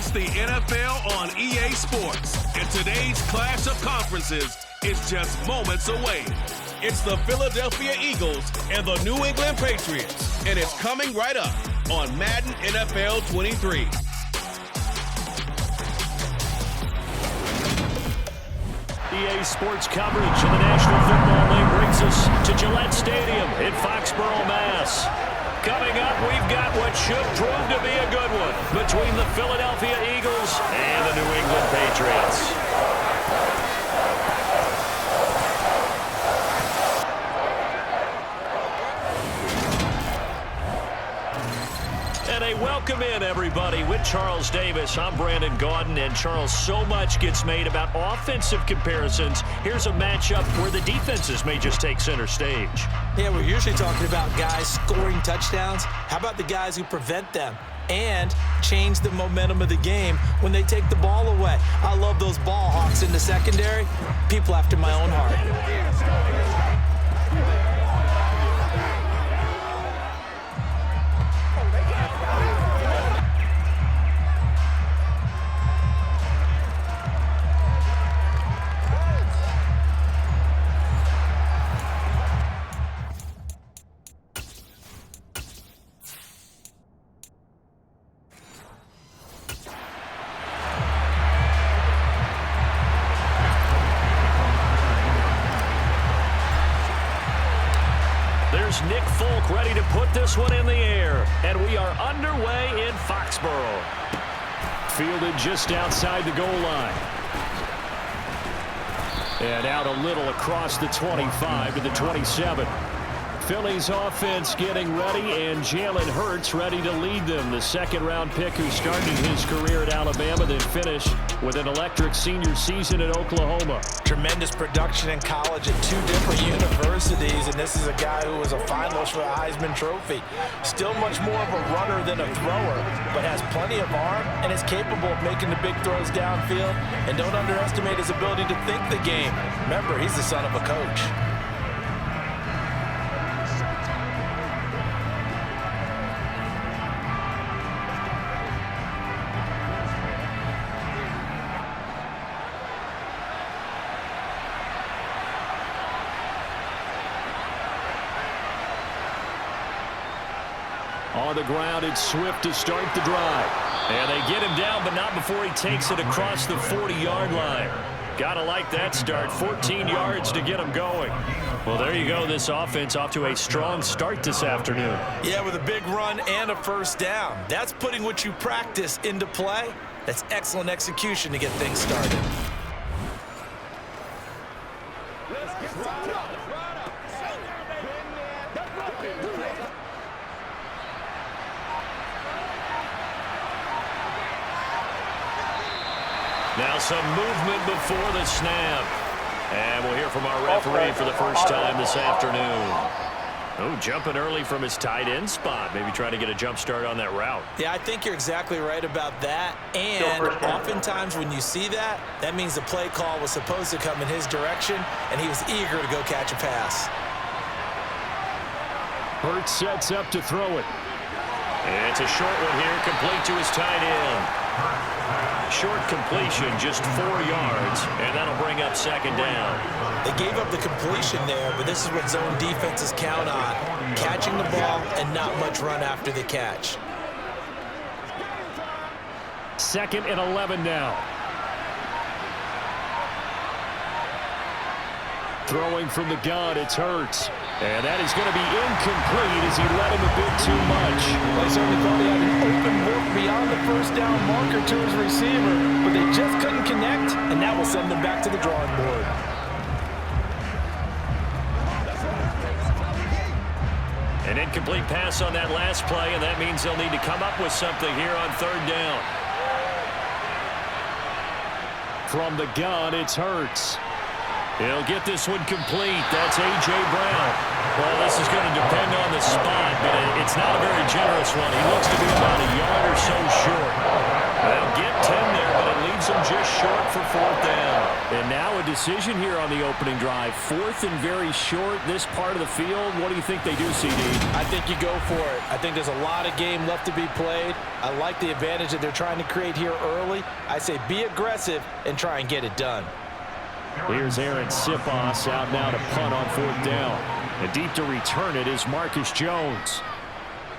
It's the NFL on EA Sports, and today's clash of conferences is just moments away. It's the Philadelphia Eagles and the New England Patriots, and it's coming right up on Madden NFL 23. EA Sports coverage of the National Football League brings us to Gillette Stadium in Foxborough, Mass. Coming up, we've got what should prove to be a good one between the Philadelphia Eagles and the New England Patriots. And a welcome in, everybody, with Charles Davis. I'm Brandon Gaudin, and Charles, so much gets made about offensive comparisons. Here's a matchup where the defenses may just take center stage. Yeah, we're usually talking about guys scoring touchdowns. How about the guys who prevent them and change the momentum of the game when they take the ball away? I love those ball hawks in the secondary. People after my own heart. There's Nick Folk ready to put this one in the air, and we are underway in Foxborough. Fielded just outside the goal line. And out a little across the 25 to the 27. Philly's offense getting ready, and Jalen Hurts ready to lead them. The second-round pick who started his career at Alabama, then finished with an electric senior season at Oklahoma. Tremendous production in college at two different universities, and this is a guy who was a finalist for the Heisman Trophy. Still much more of a runner than a thrower, but has plenty of arm and is capable of making the big throws downfield. And don't underestimate his ability to think the game. Remember, he's the son of a coach. On the ground, it's Swift to start the drive. And they get him down, but not before he takes it across the 40-yard line. Gotta like that start. 14 yards to get him going. Well, there you go. This offense off to a strong start this afternoon. Yeah, with a big run and a first down. That's putting what you practice into play. That's excellent execution to get things started. Now some movement before the snap. And we'll hear from our referee for the first time this afternoon. Oh, jumping early from his tight end spot. Maybe trying to get a jump start on that route. Yeah, I think you're exactly right about that. And oftentimes when you see that, that means the play call was supposed to come in his direction, and he was eager to go catch a pass. Hurts sets up to throw it. And it's a short one here, complete to his tight end. Short completion, just 4 yards, and that'll bring up second down. They gave up the completion there, but this is what zone defenses count on. Catching the ball and not much run after the catch. 2nd and 11 now. Throwing from the gun, it's Hurts. And that is going to be incomplete as he let him a bit too much. They certainly thought he had an open look beyond the first down marker to his receiver, but they just couldn't connect, and that will send them back to the drawing board. An incomplete pass on that last play, and that means they'll need to come up with something here on 3rd down. From the gun, it's Hurts. He'll get this one complete. That's A.J. Brown. Well, this is going to depend on the spot, but it's not a very generous one. He looks to be about a yard or so short. They'll get 10 there, but it leaves leaves them just short for 4th down. And now a decision here on the opening drive. 4th and very short, this part of the field. What do you think they do, CD? I think you go for it. I think there's a lot of game left to be played. I like the advantage that they're trying to create here early. I say be aggressive and try and get it done. Here's Aaron Sipos out now to punt on 4th down. And deep to return it is Marcus Jones.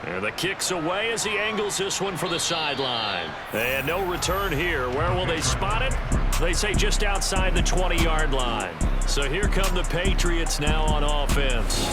And the kick's away as he angles this one for the sideline. And no return here. Where will they spot it? They say just outside the 20-yard line. So here come the Patriots now on offense.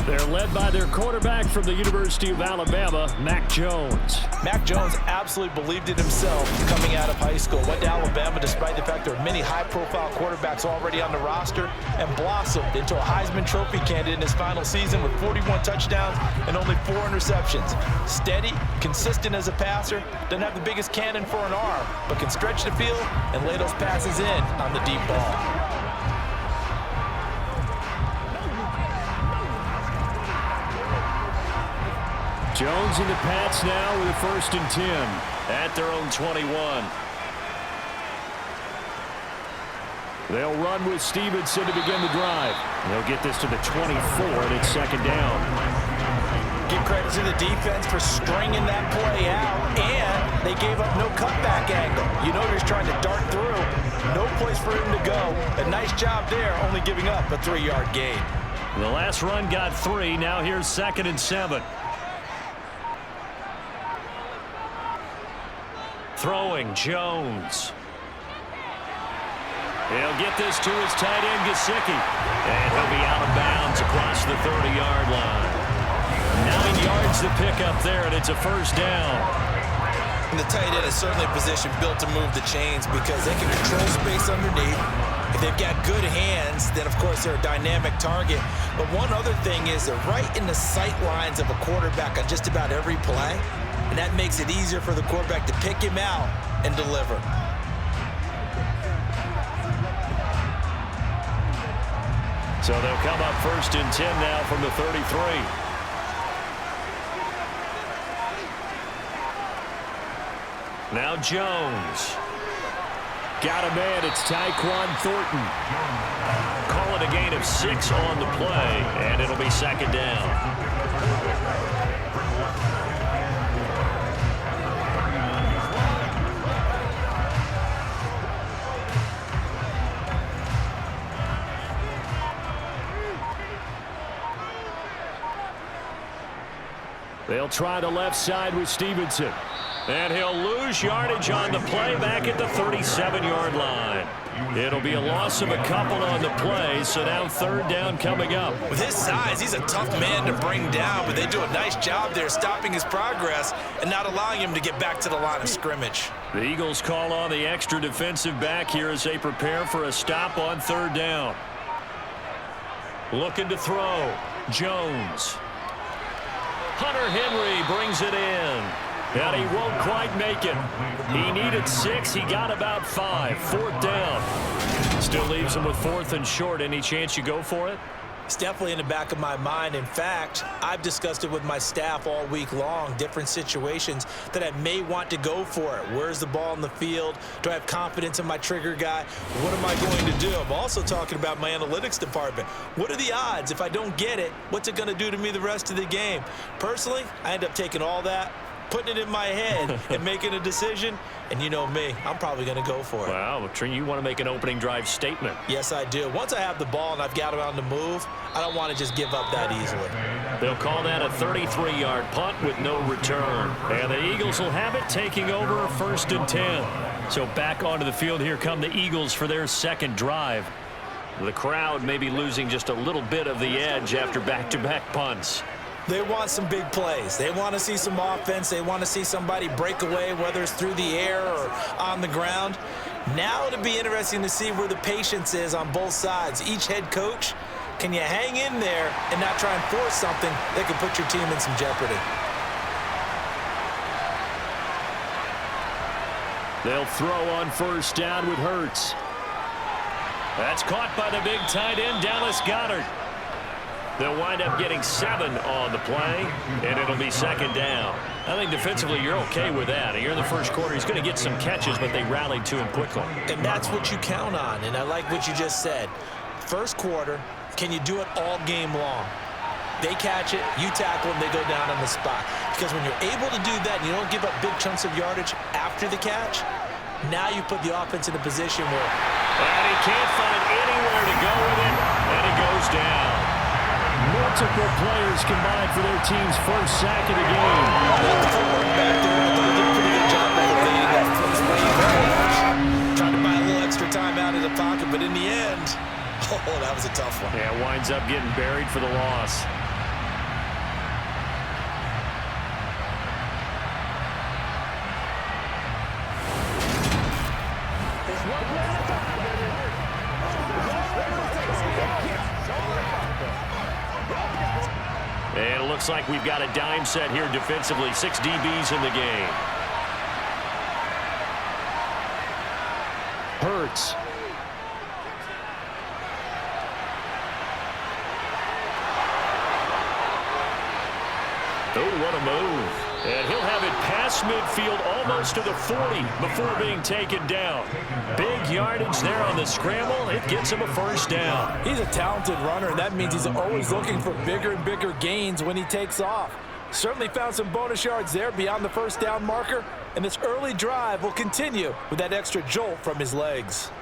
They're led by their quarterback from the University of Alabama, Mac Jones. Mac Jones absolutely believed in himself coming out of high school. Went to Alabama despite the fact there are many high-profile quarterbacks already on the roster and blossomed into a Heisman Trophy candidate in his final season with 41 touchdowns and only 4 interceptions. Steady, consistent as a passer, doesn't have the biggest cannon for an arm, but can stretch the field and lay those passes in on the deep ball. Jones in the Pats now with a 1st and 10 at their own 21. They'll run with Stevenson to begin the drive. They'll get this to the 24, and it's 2nd down. Give credit to the defense for stringing that play out, and they gave up no cutback angle. You know he's trying to dart through. No place for him to go. A nice job there, only giving up a 3-yard gain. The last run got 3. Now here's 2nd and 7. Throwing Jones. He'll get this to his tight end, Gesicki. And he'll be out of bounds across the 30-yard line. 9 yards to pick up there, and it's a 1st down. And the tight end is certainly a position built to move the chains because they can control space underneath. If they've got good hands, then of course they're a dynamic target. But one other thing is they're right in the sight lines of a quarterback on just about every play. And that makes it easier for the quarterback to pick him out and deliver. So they'll come up 1st and 10 now from the 33. Now Jones. Got a man. It's Tyquan Thornton. Call it a gain of 6 on the play, and it'll be 2nd down. They'll try the left side with Stevenson. And he'll lose yardage on the play back at the 37-yard line. It'll be a loss of a couple on the play, so now 3rd down coming up. With his size, he's a tough man to bring down, but they do a nice job there stopping his progress and not allowing him to get back to the line of scrimmage. The Eagles call on the extra defensive back here as they prepare for a stop on 3rd down. Looking to throw. Jones. Hunter Henry brings it in. And he won't quite make it. He needed 6. He got about 5. 4th down. Still leaves him with 4th and short. Any chance you go for it? It's definitely in the back of my mind. In fact, I've discussed it with my staff all week long, different situations that I may want to go for it. Where's the ball in the field? Do I have confidence in my trigger guy? What am I going to do? I'm also talking about my analytics department. What are the odds? If I don't get it, what's it going to do to me the rest of the game? Personally, I end up taking all that, putting it in my head and making a decision, and you know me, I'm probably going to go for it. Wow, you want to make an opening drive statement. Yes, I do. Once I have the ball and I've got it on the move, I don't want to just give up that easily. They'll call that a 33-yard punt with no return. And the Eagles will have it, taking over a 1st and 10. So back onto the field, here come the Eagles for their 2nd drive. The crowd may be losing just a little bit of the edge after back-to-back punts. They want some big plays. They want to see some offense. They want to see somebody break away, whether it's through the air or on the ground. Now it'll be interesting to see where the patience is on both sides. Each head coach, can you hang in there and not try and force something that can put your team in some jeopardy? They'll throw on 1st down with Hurts. That's caught by the big tight end, Dallas Goedert. They'll wind up getting 7 on the play, and it'll be 2nd down. I think defensively you're okay with that. You're in the first quarter. He's going to get some catches, but they rallied to him quickly. And that's what you count on, and I like what you just said. First quarter, can you do it all game long? They catch it, you tackle them, they go down on the spot. Because when you're able to do that and you don't give up big chunks of yardage after the catch, now you put the offense in a position where... And he can't find anywhere to go with it, and it goes down. Multiple players combined for their team's first sack of the game. The footwork back there, I thought he did a pretty good job of evading that first wave very much. Trying to buy a little extra time out of the pocket, but in the end, oh, that was a tough one. Yeah, winds up getting buried for the loss. And it looks like we've got a dime set here defensively. 6 DBs in the game. Hurts. Oh, what a move. And he'll have it past midfield almost to the 40 before being taken down. Big yardage there on the scramble. It gets him a first down. He's a talented runner, and that means he's always looking for bigger and bigger gains when he takes off. Certainly found some bonus yards there beyond the first down marker, and this early drive will continue with that extra jolt from his legs.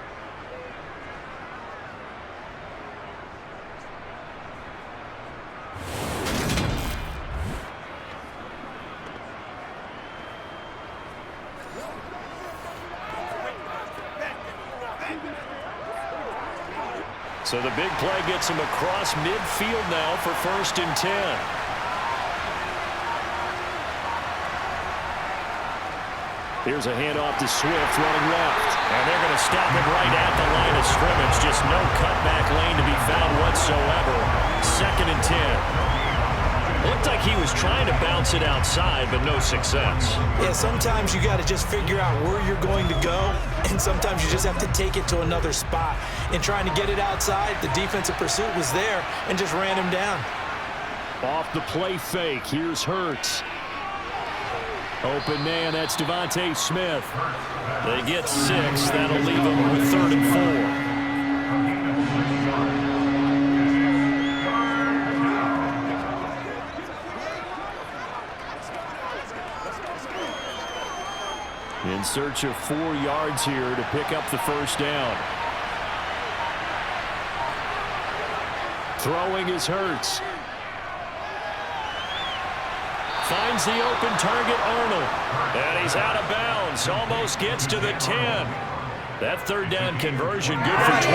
So the big play gets him across midfield now for 1st and 10. Here's a handoff to Swift running left. And they're going to stop him right at the line of scrimmage. Just no cutback lane to be found whatsoever. 2nd and 10. Looked like he was trying to bounce it outside, but no success. Yeah, sometimes you got to just figure out where you're going to go, and sometimes you just have to take it to another spot. In trying to get it outside, the defensive pursuit was there and just ran him down. Off the play fake, here's Hurts. Open man, that's Devontae Smith. They get 6. That'll leave them with 3rd and 4. In search of 4 yards here to pick up the first down. Throwing is Hurts. Finds the open target, Arnold. And he's out of bounds. Almost gets to the 10. That 3rd down conversion good for 23.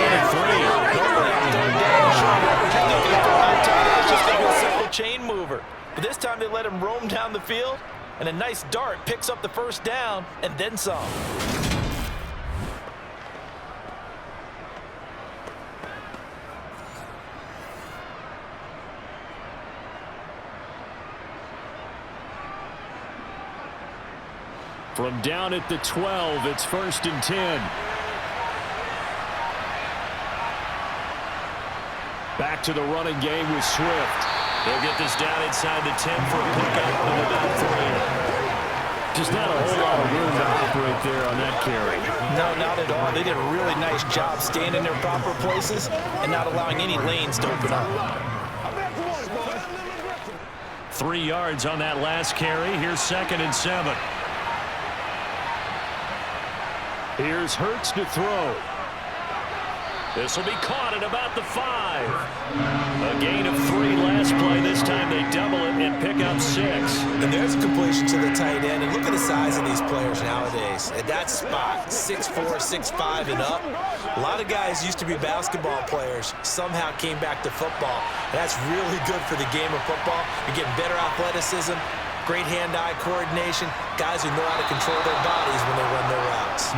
It's just a simple chain mover. But this time they let him roam down the field. And a nice dart picks up the first down and then some. From down at the 12, it's 1st and 10. Back to the running game with Swift. They'll get this down inside the 10 for a pickup of about 3. Just not a whole lot of room to operate there on that carry. No, not at all. They did a really nice job staying in their proper places and not allowing any lanes to open up. 3 yards on that last carry. Here's 2nd and 7. Here's Hurts to throw. This will be caught at about the 5. A gain of 3 last play. This time they double it and pick up 6. And there's a completion to the tight end. And look at the size of these players nowadays. At that spot, 6'4", 6'5", and up. A lot of guys used to be basketball players. Somehow came back to football. And that's really good for the game of football. You're getting better athleticism, great hand-eye coordination, guys who know how to control their bodies when they run their routes.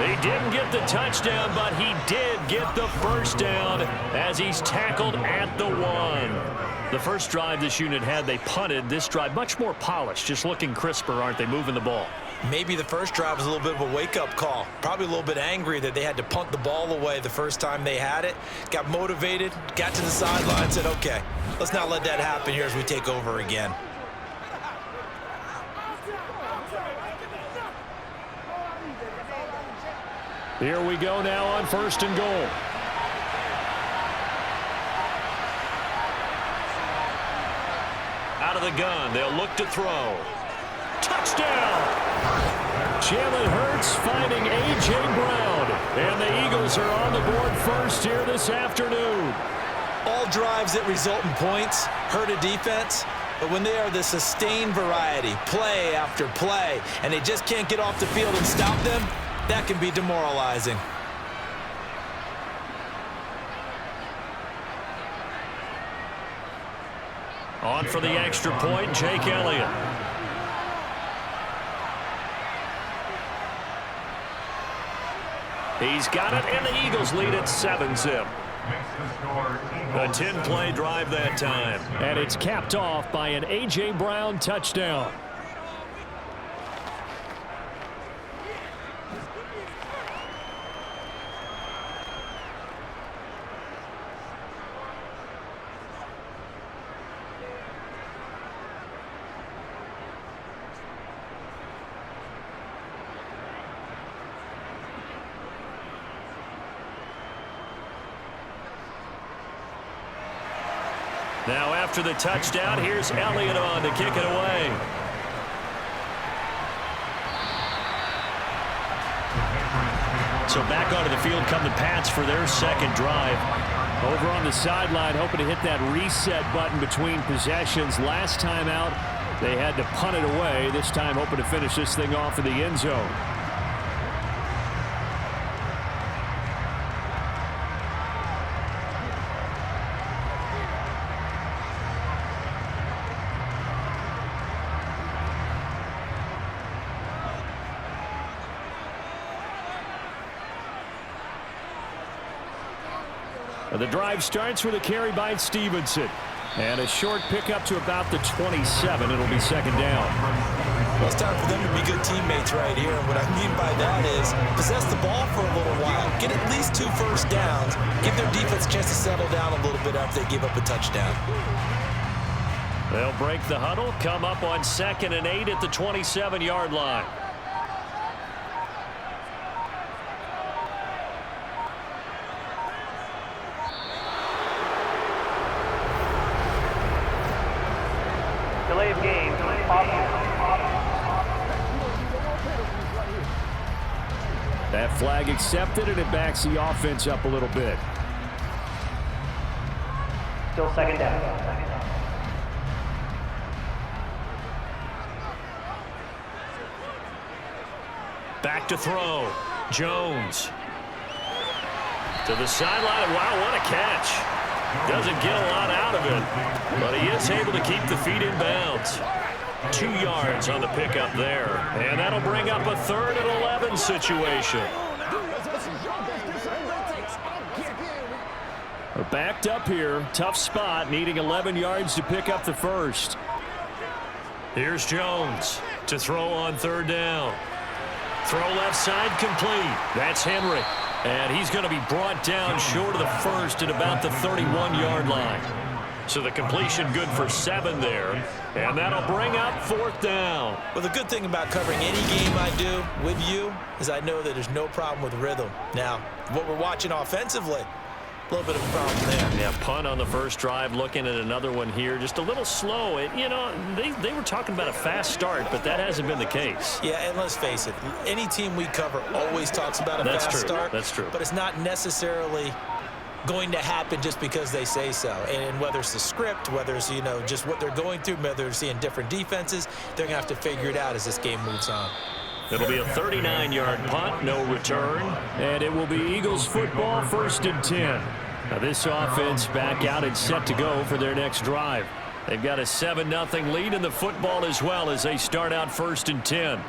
He didn't get the touchdown, but he did get the first down as he's tackled at the 1. The first drive this unit had, they punted. This drive, much more polished, just looking crisper, aren't they, moving the ball? Maybe the first drive was a little bit of a wake-up call. Probably a little bit angry that they had to punt the ball away the first time they had it. Got motivated, got to the sideline, said, okay, let's not let that happen here as we take over again. Here we go now on 1st and goal. Out of the gun, they'll look to throw. Touchdown! Jalen Hurts finding A.J. Brown. And the Eagles are on the board first here this afternoon. All drives that result in points hurt a defense, but when they are the sustained variety, play after play, and they just can't get off the field and stop them, that can be demoralizing. On for the extra point, Jake Elliott. He's got it, and the Eagles lead at 7-zip. A 10-play drive that time. And it's capped off by an A.J. Brown touchdown. Now after the touchdown, here's Elliott on to kick it away. So back onto the field come the Pats for their second drive. Over on the sideline, hoping to hit that reset button between possessions. Last time out, they had to punt it away. This time hoping to finish this thing off in the end zone. The drive starts with a carry by Stevenson. And a short pickup to about the 27. It'll be second down. Well, it's time for them to be good teammates right here. And what I mean by that is possess the ball for a little while. Get at least 2 first downs. Give their defense a chance to settle down a little bit after they give up a touchdown. They'll break the huddle. Come up on 2nd and 8 at the 27-yard line. Delay of game. That flag accepted, and it backs the offense up a little bit. Still second down. Back to throw. Jones. To the sideline. Wow, what a catch. Doesn't get a lot out of it, but he is able to keep the feet in bounds. 2 yards on the pickup there, and that'll bring up a 3rd and 11 situation. We're backed up here. Tough spot, needing 11 yards to pick up the first. Here's Jones to throw on 3rd down. Throw left side complete. That's Henry. And he's going to be brought down short of the first at about the 31-yard line. So the completion good for 7 there. And that'll bring up 4th down. Well, the good thing about covering any game I do with you is I know that there's no problem with rhythm. Now, what we're watching offensively, a little bit of a problem there. Yeah, punt on the first drive, looking at another one here. Just a little slow. You know, they were talking about a fast start, but that hasn't been the case. Yeah, and let's face it, any team we cover always talks about a fast start. That's true. But it's not necessarily going to happen just because they say so. And whether it's the script, whether it's, you know, just what they're going through, whether they're seeing different defenses, they're going to have to figure it out as this game moves on. It'll be a 39-yard punt, no return. And it will be Eagles football, 1st and 10. Now this offense back out and set to go for their next drive. They've got a 7-0 lead in the football as well as they start out 1st and 10.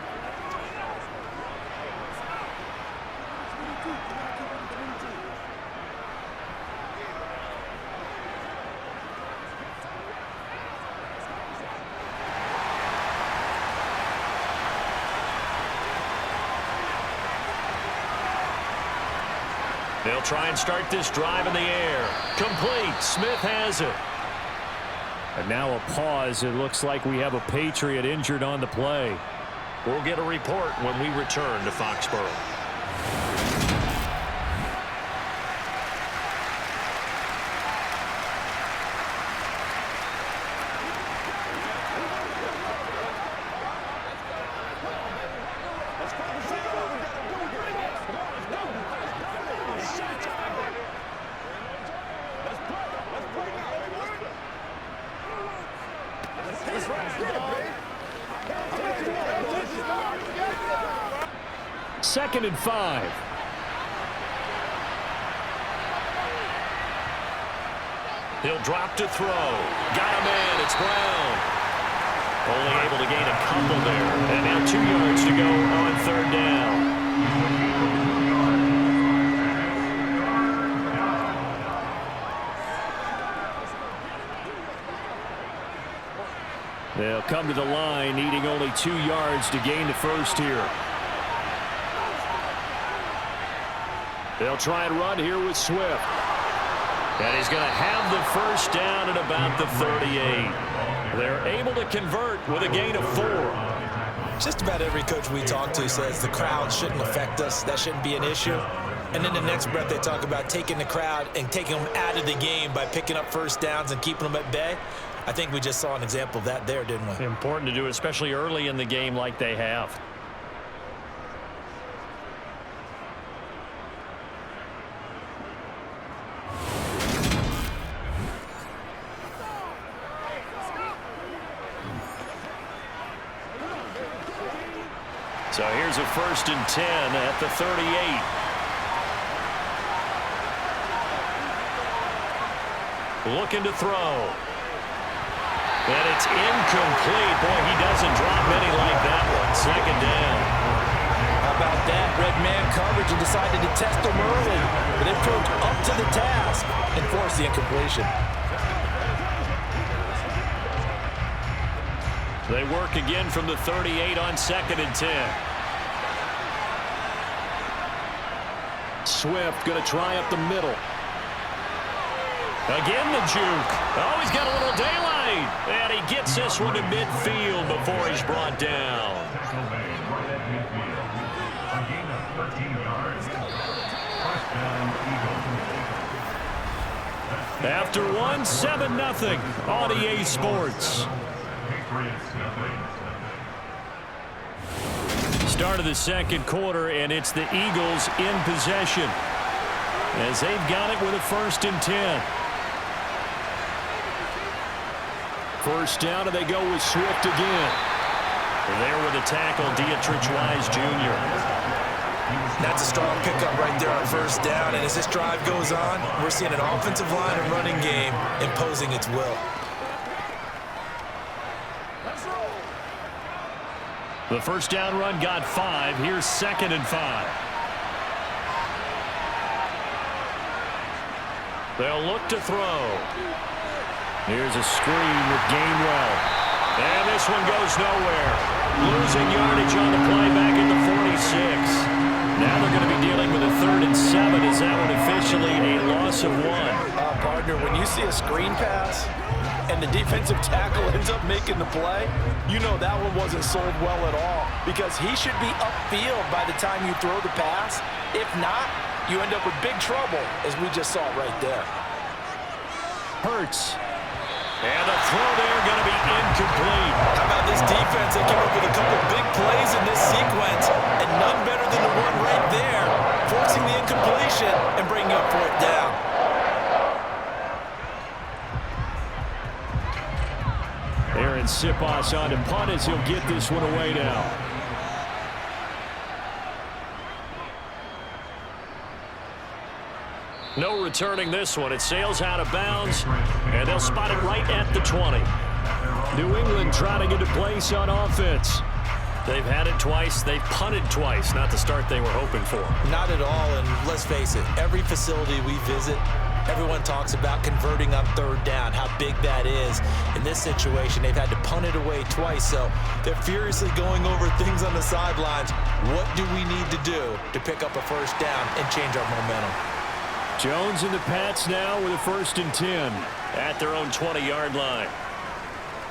They'll try and start this drive in the air. Complete. Smith has it. And now a pause. It looks like we have a Patriot injured on the play. We'll get a report when we return to Foxborough. 2nd and 5. He'll drop to throw. Got a man. It's Brown. Only able to gain a couple there. And now 2 yards to go on 3rd down. They'll come to the line, needing only 2 yards to gain the first here. They'll try and run here with Swift. And he's going to have the first down at about the 38. They're able to convert with a gain of 4. Just about every coach we talk to says the crowd shouldn't affect us. That shouldn't be an issue. And in the next breath, they talk about taking the crowd and taking them out of the game by picking up first downs and keeping them at bay. I think we just saw an example of that there, didn't we? Important to do, especially early in the game like they have. So here's a 1st and 10 at the 38. Looking to throw. And it's incomplete. Boy, he doesn't drop many like that one. 2nd down. How about that? Red man coverage and decided to test him early. But it proved up to the task and forced the incompletion. They work again from the 38 on 2nd and 10. Swift going to try up the middle. Again the juke. Oh, he's got a little daylight. And he gets this one to midfield before he's brought down. After one, 7-0 on EA Sports. Start of the 2nd quarter, and it's the Eagles in possession as they've got it with a 1st and 10. First down, and they go with Swift again. There with a tackle, Dietrich Wise Jr. That's a strong pickup right there on 1st down. And as this drive goes on, we're seeing an offensive line and running game imposing its will. The 1st down run got 5. Here's 2nd and 5. They'll look to throw. Here's a screen with Gainwell. And this one goes nowhere. Losing yardage on the play back at the 46. Now they're going to be dealing with a 3rd and 7. Is that one officially a loss of 1? Partner, when you see a screen pass and the defensive tackle ends up making the play, you know that one wasn't sold well at all because he should be upfield by the time you throw the pass. If not, you end up with big trouble, as we just saw right there. Hurts. And the throw there going to be incomplete. How about this defense? They came up with a couple big plays in this sequence, and none better than the one right there, forcing the incompletion and bringing up 4th down. Aaron Siposs on to punt as he'll get this one away now. No returning this one. It sails out of bounds, and they'll spot it right at the 20. New England trying to get a place on offense. They've had it twice. They've punted twice. Not the start they were hoping for. Not at all, and let's face it, every facility we visit, everyone talks about converting on 3rd down, how big that is. In this situation, they've had to punt it away twice, so they're furiously going over things on the sidelines. What do we need to do to pick up a 1st down and change our momentum? Jones and the Pats now with a 1st and 10 at their own 20-yard line.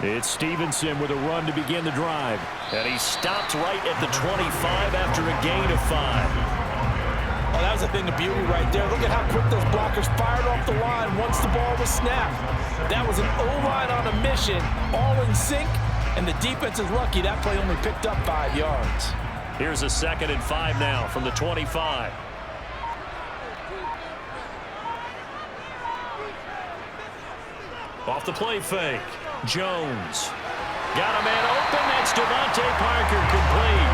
It's Stevenson with a run to begin the drive. And he stopped right at the 25 after a gain of 5. Oh, that was a thing of beauty right there. Look at how quick those blockers fired off the line once the ball was snapped. That was an O-line on a mission, all in sync, and the defense is lucky that play only picked up 5 yards. Here's a 2nd and 5 now from the 25. Off the play fake. Jones. Got a man open. That's Devontae Parker complete.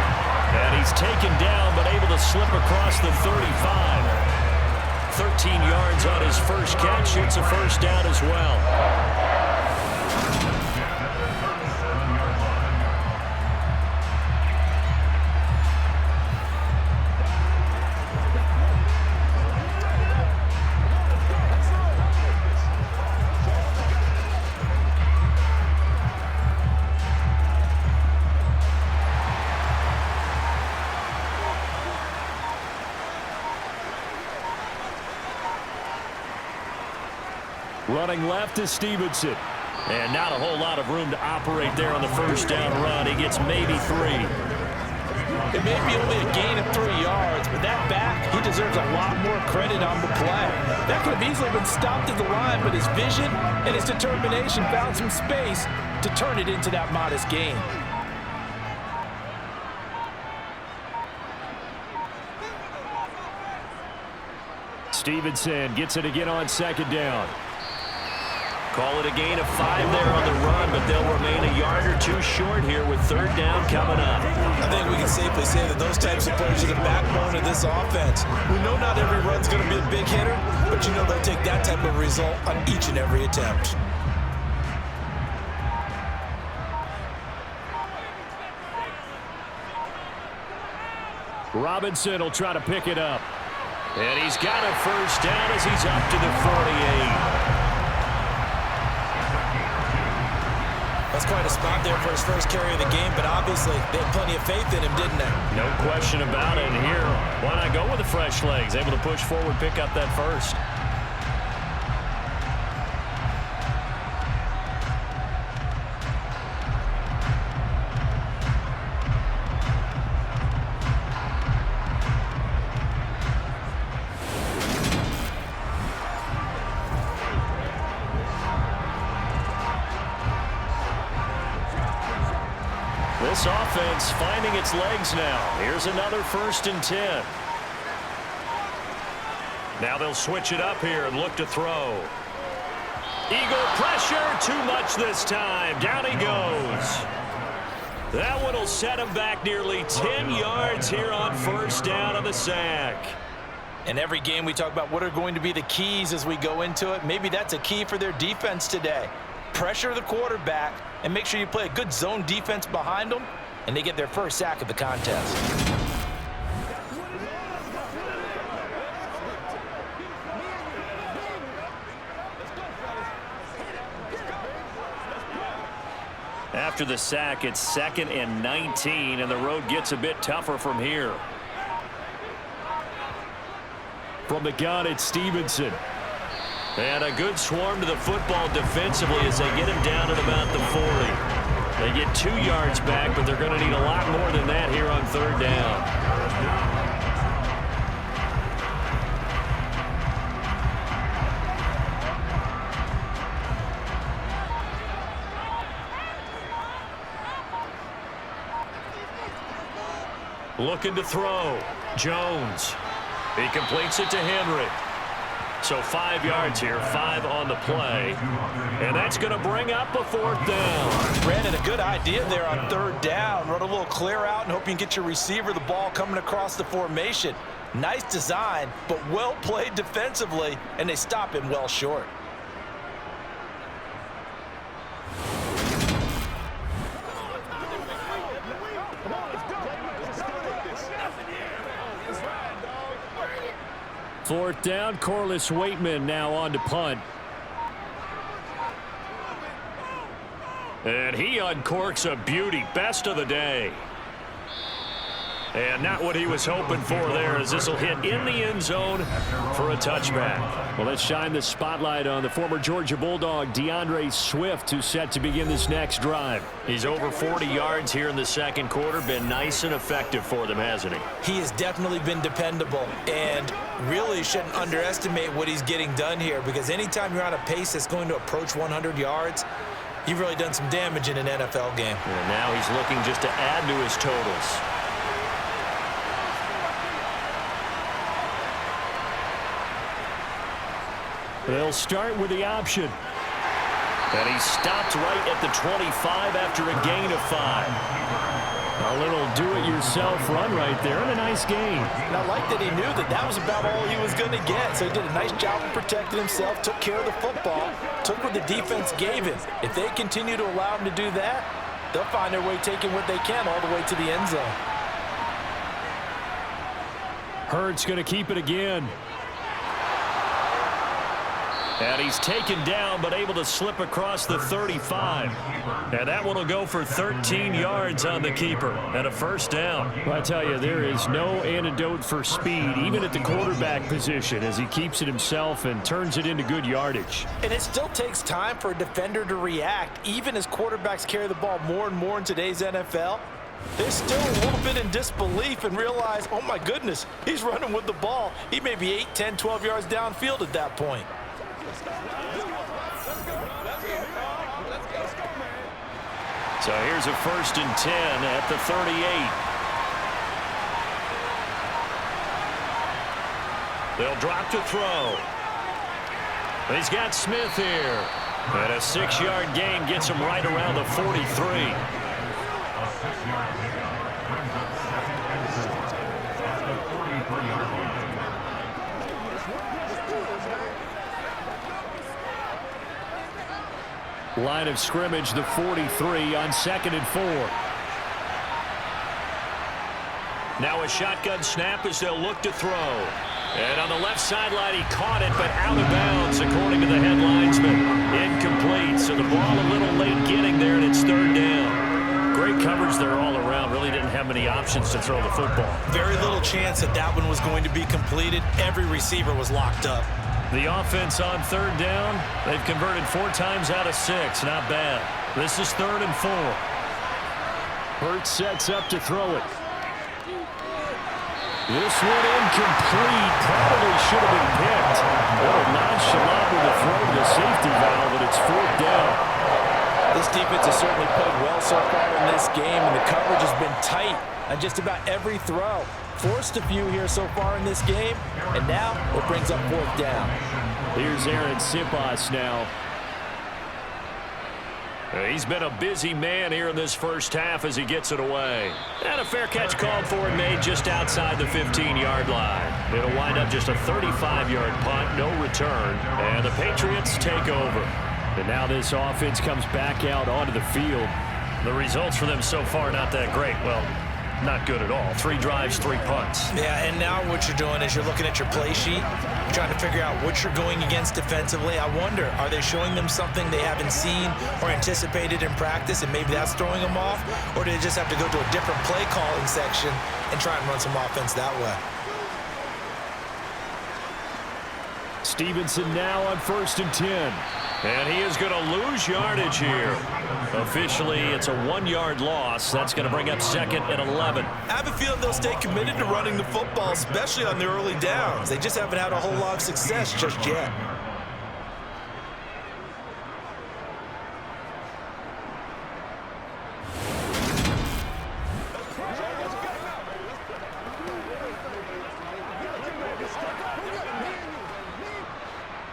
And he's taken down, but able to slip across the 35. 13 yards on his first catch. It's a first down as well. Running left is Stevenson. And not a whole lot of room to operate there on the first down run. He gets maybe 3. It may be only a gain of 3 yards, but that back, he deserves a lot more credit on the play. That could have easily been stopped at the line, but his vision and his determination found some space to turn it into that modest gain. Stevenson gets it again on second down. Call it a gain of 5 there on the run, but they'll remain a yard or 2 short here with third down coming up. I think we can safely say that those types of plays are the backbone of this offense. We know not every run's going to be a big hitter, but you know they'll take that type of result on each and every attempt. Robinson will try to pick it up. And he's got a first down as he's up to the 48. That's quite a spot there for his first carry of the game, but obviously they had plenty of faith in him, didn't they? No question about it. And here, why not go with the fresh legs? Able to push forward, pick up that first. This offense finding its legs now. Here's another 1st and 10. Now they'll switch it up here and look to throw. Eagle pressure, too much this time. Down he goes. That one will set him back nearly 10 yards here on first down on the sack. In every game we talk about what are going to be the keys as we go into it. Maybe that's a key for their defense today. Pressure the quarterback and make sure you play a good zone defense behind them, and they get their first sack of the contest. After the sack, it's 2nd and 19, and the road gets a bit tougher from here. From the gun, it's Stevenson. And a good swarm to the football defensively as they get him down at about the 40. They get 2 yards back, but they're going to need a lot more than that here on third down. Looking to throw. Jones. He completes it to Henry. So 5 yards here, 5 on the play. And that's going to bring up a 4th down. Brandon, a good idea there on third down. Run a little clear out and hope you can get your receiver the ball coming across the formation. Nice design, but well played defensively, and they stop him well short. Fourth down, Corliss Waitman now on to punt. And he uncorks a beauty. Best of the day. And not what he was hoping for there, as this will hit in the end zone for a touchback. Well, let's shine the spotlight on the former Georgia Bulldog, DeAndre Swift, who's set to begin this next drive. He's over 40 yards here in the second quarter. Been nice and effective for them, hasn't he? He has definitely been dependable, and really shouldn't underestimate what he's getting done here, because anytime you're on a pace that's going to approach 100 yards, you've really done some damage in an NFL game. And now he's looking just to add to his totals. They'll start with the option. And he stopped right at the 25 after a gain of 5. A little do-it-yourself run right there and a nice gain. And I like that he knew that that was about all he was going to get. So he did a nice job of protecting himself, took care of the football, took what the defense gave him. If they continue to allow him to do that, they'll find their way taking what they can all the way to the end zone. Hurts going to keep it again. And he's taken down, but able to slip across the 35. And that one will go for 13 yards on the keeper and a first down. Well, I tell you, there is no antidote for speed, even at the quarterback position, as he keeps it himself and turns it into good yardage. And it still takes time for a defender to react, even as quarterbacks carry the ball more and more in today's NFL. They're still a little bit in disbelief and realize, oh my goodness, he's running with the ball. He may be 8, 10, 12 yards downfield at that point. So here's a 1st and 10 at the 38. They'll drop to throw. He's got Smith here. And a 6-yard gain gets him right around the 43. Line of scrimmage, the 43 on 2nd and 4. Now a shotgun snap as they'll look to throw. And on the left sideline, he caught it, but out of bounds, according to the head linesman. Incomplete, so the ball a little late getting there, and it's 3rd down. Great coverage there all around. Really didn't have many options to throw the football. Very little chance that that one was going to be completed. Every receiver was locked up. The offense on 3rd down, they've converted 4 times out of 6. Not bad. This is 3rd and 4. Hurts sets up to throw it. This one incomplete. Probably should have been picked. What a nonchalant with a throw to the safety valve, and it's 4th down. This defense has certainly played well so far in this game, and the coverage has been tight on just about every throw. Forced a few here so far in this game, and now it brings up 4th down. Here's Aaron Sipas now. He's been a busy man here in this first half as he gets it away. And a fair catch called for and made just outside the 15-yard line. It'll wind up just a 35-yard punt, no return, and the Patriots take over. And now this offense comes back out onto the field. The results for them so far not that great. Well, not good at all. 3 drives, 3 punts. Yeah, and now what you're doing is you're looking at your play sheet, trying to figure out what you're going against defensively. I wonder, are they showing them something they haven't seen or anticipated in practice, and maybe that's throwing them off? Or do they just have to go to a different play calling section and try and run some offense that way? Stevenson now on 1st and 10. And he is going to lose yardage here. Officially, it's a 1-yard loss. That's going to bring up 2nd and 11. I have a feeling they'll stay committed to running the football, especially on their early downs. They just haven't had a whole lot of success just yet.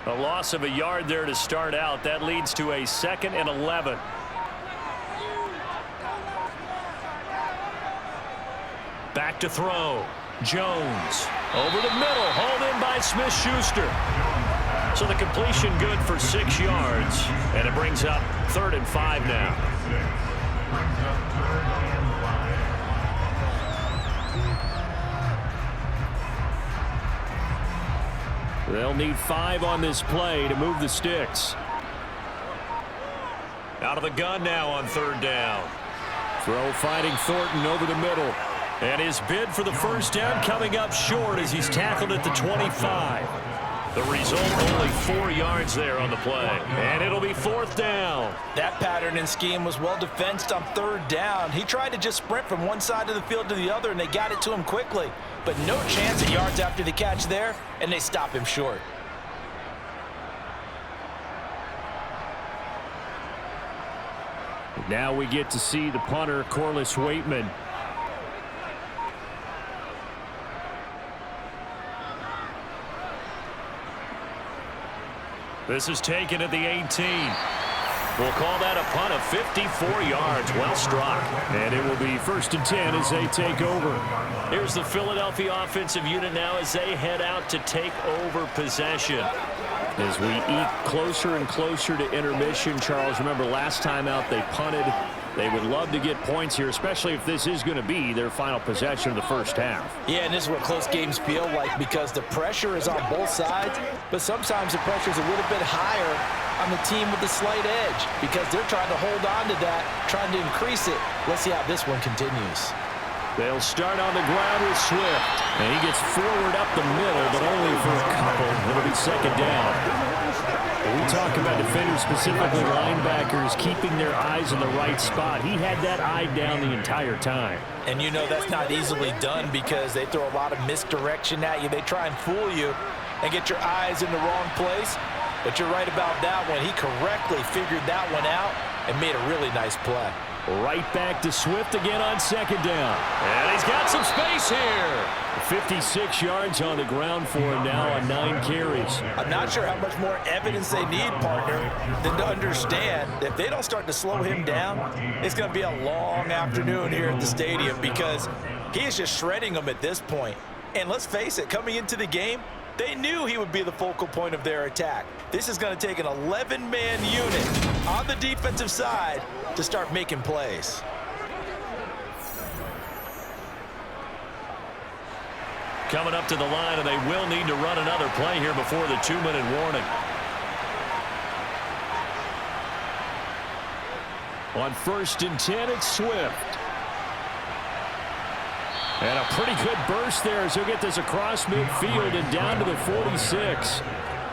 A loss of a yard there to start out. That leads to a 2nd and 11. Back to throw. Jones over the middle. Hauled in by Smith-Schuster. So the completion good for 6 yards. And it brings up 3rd and 5 now. They'll need 5 on this play to move the sticks. Out of the gun now on 3rd down. Throw finding Thornton over the middle. And his bid for the first down coming up short as he's tackled at the 25. The result, only 4 yards there on the play. And it'll be 4th down. That pattern and scheme was well defensed on 3rd down. He tried to just sprint from one side of the field to the other, and they got it to him quickly. But no chance at yards after the catch there, and they stop him short. Now we get to see the punter, Corliss Waitman. This is taken at the 18. We'll call that a punt of 54 yards. Well struck. And it will be 1st and 10 as they take over. Here's the Philadelphia offensive unit now as they head out to take over possession. As we eke closer and closer to intermission, Charles, remember last time out they punted. They would love to get points here, especially if this is going to be their final possession of the first half. Yeah, and this is what close games feel like because the pressure is on both sides, but sometimes the pressure is a little bit higher on the team with the slight edge because they're trying to hold on to that, trying to increase it. Let's see how this one continues. They'll start on the ground with Swift. And he gets forward up the middle, but only for a couple. It'll be 2nd down. When we talk about defenders, specifically linebackers, keeping their eyes in the right spot. He had that eye down the entire time. And you know that's not easily done because they throw a lot of misdirection at you. They try and fool you and get your eyes in the wrong place. But you're right about that one. He correctly figured that one out and made a really nice play. Right back to Swift again on 2nd down. And he's got some space here. 56 yards on the ground for him now on 9 carries. I'm not sure how much more evidence they need, partner, than to understand that if they don't start to slow him down, it's going to be a long afternoon here at the stadium because he is just shredding them at this point. And let's face it, coming into the game, they knew he would be the focal point of their attack. This is going to take an 11-man unit on the defensive side to start making plays. Coming up to the line, and they will need to run another play here before the 2-minute warning. On 1st and 10, it's Swift. And a pretty good burst there as he'll get this across midfield and down to the 46.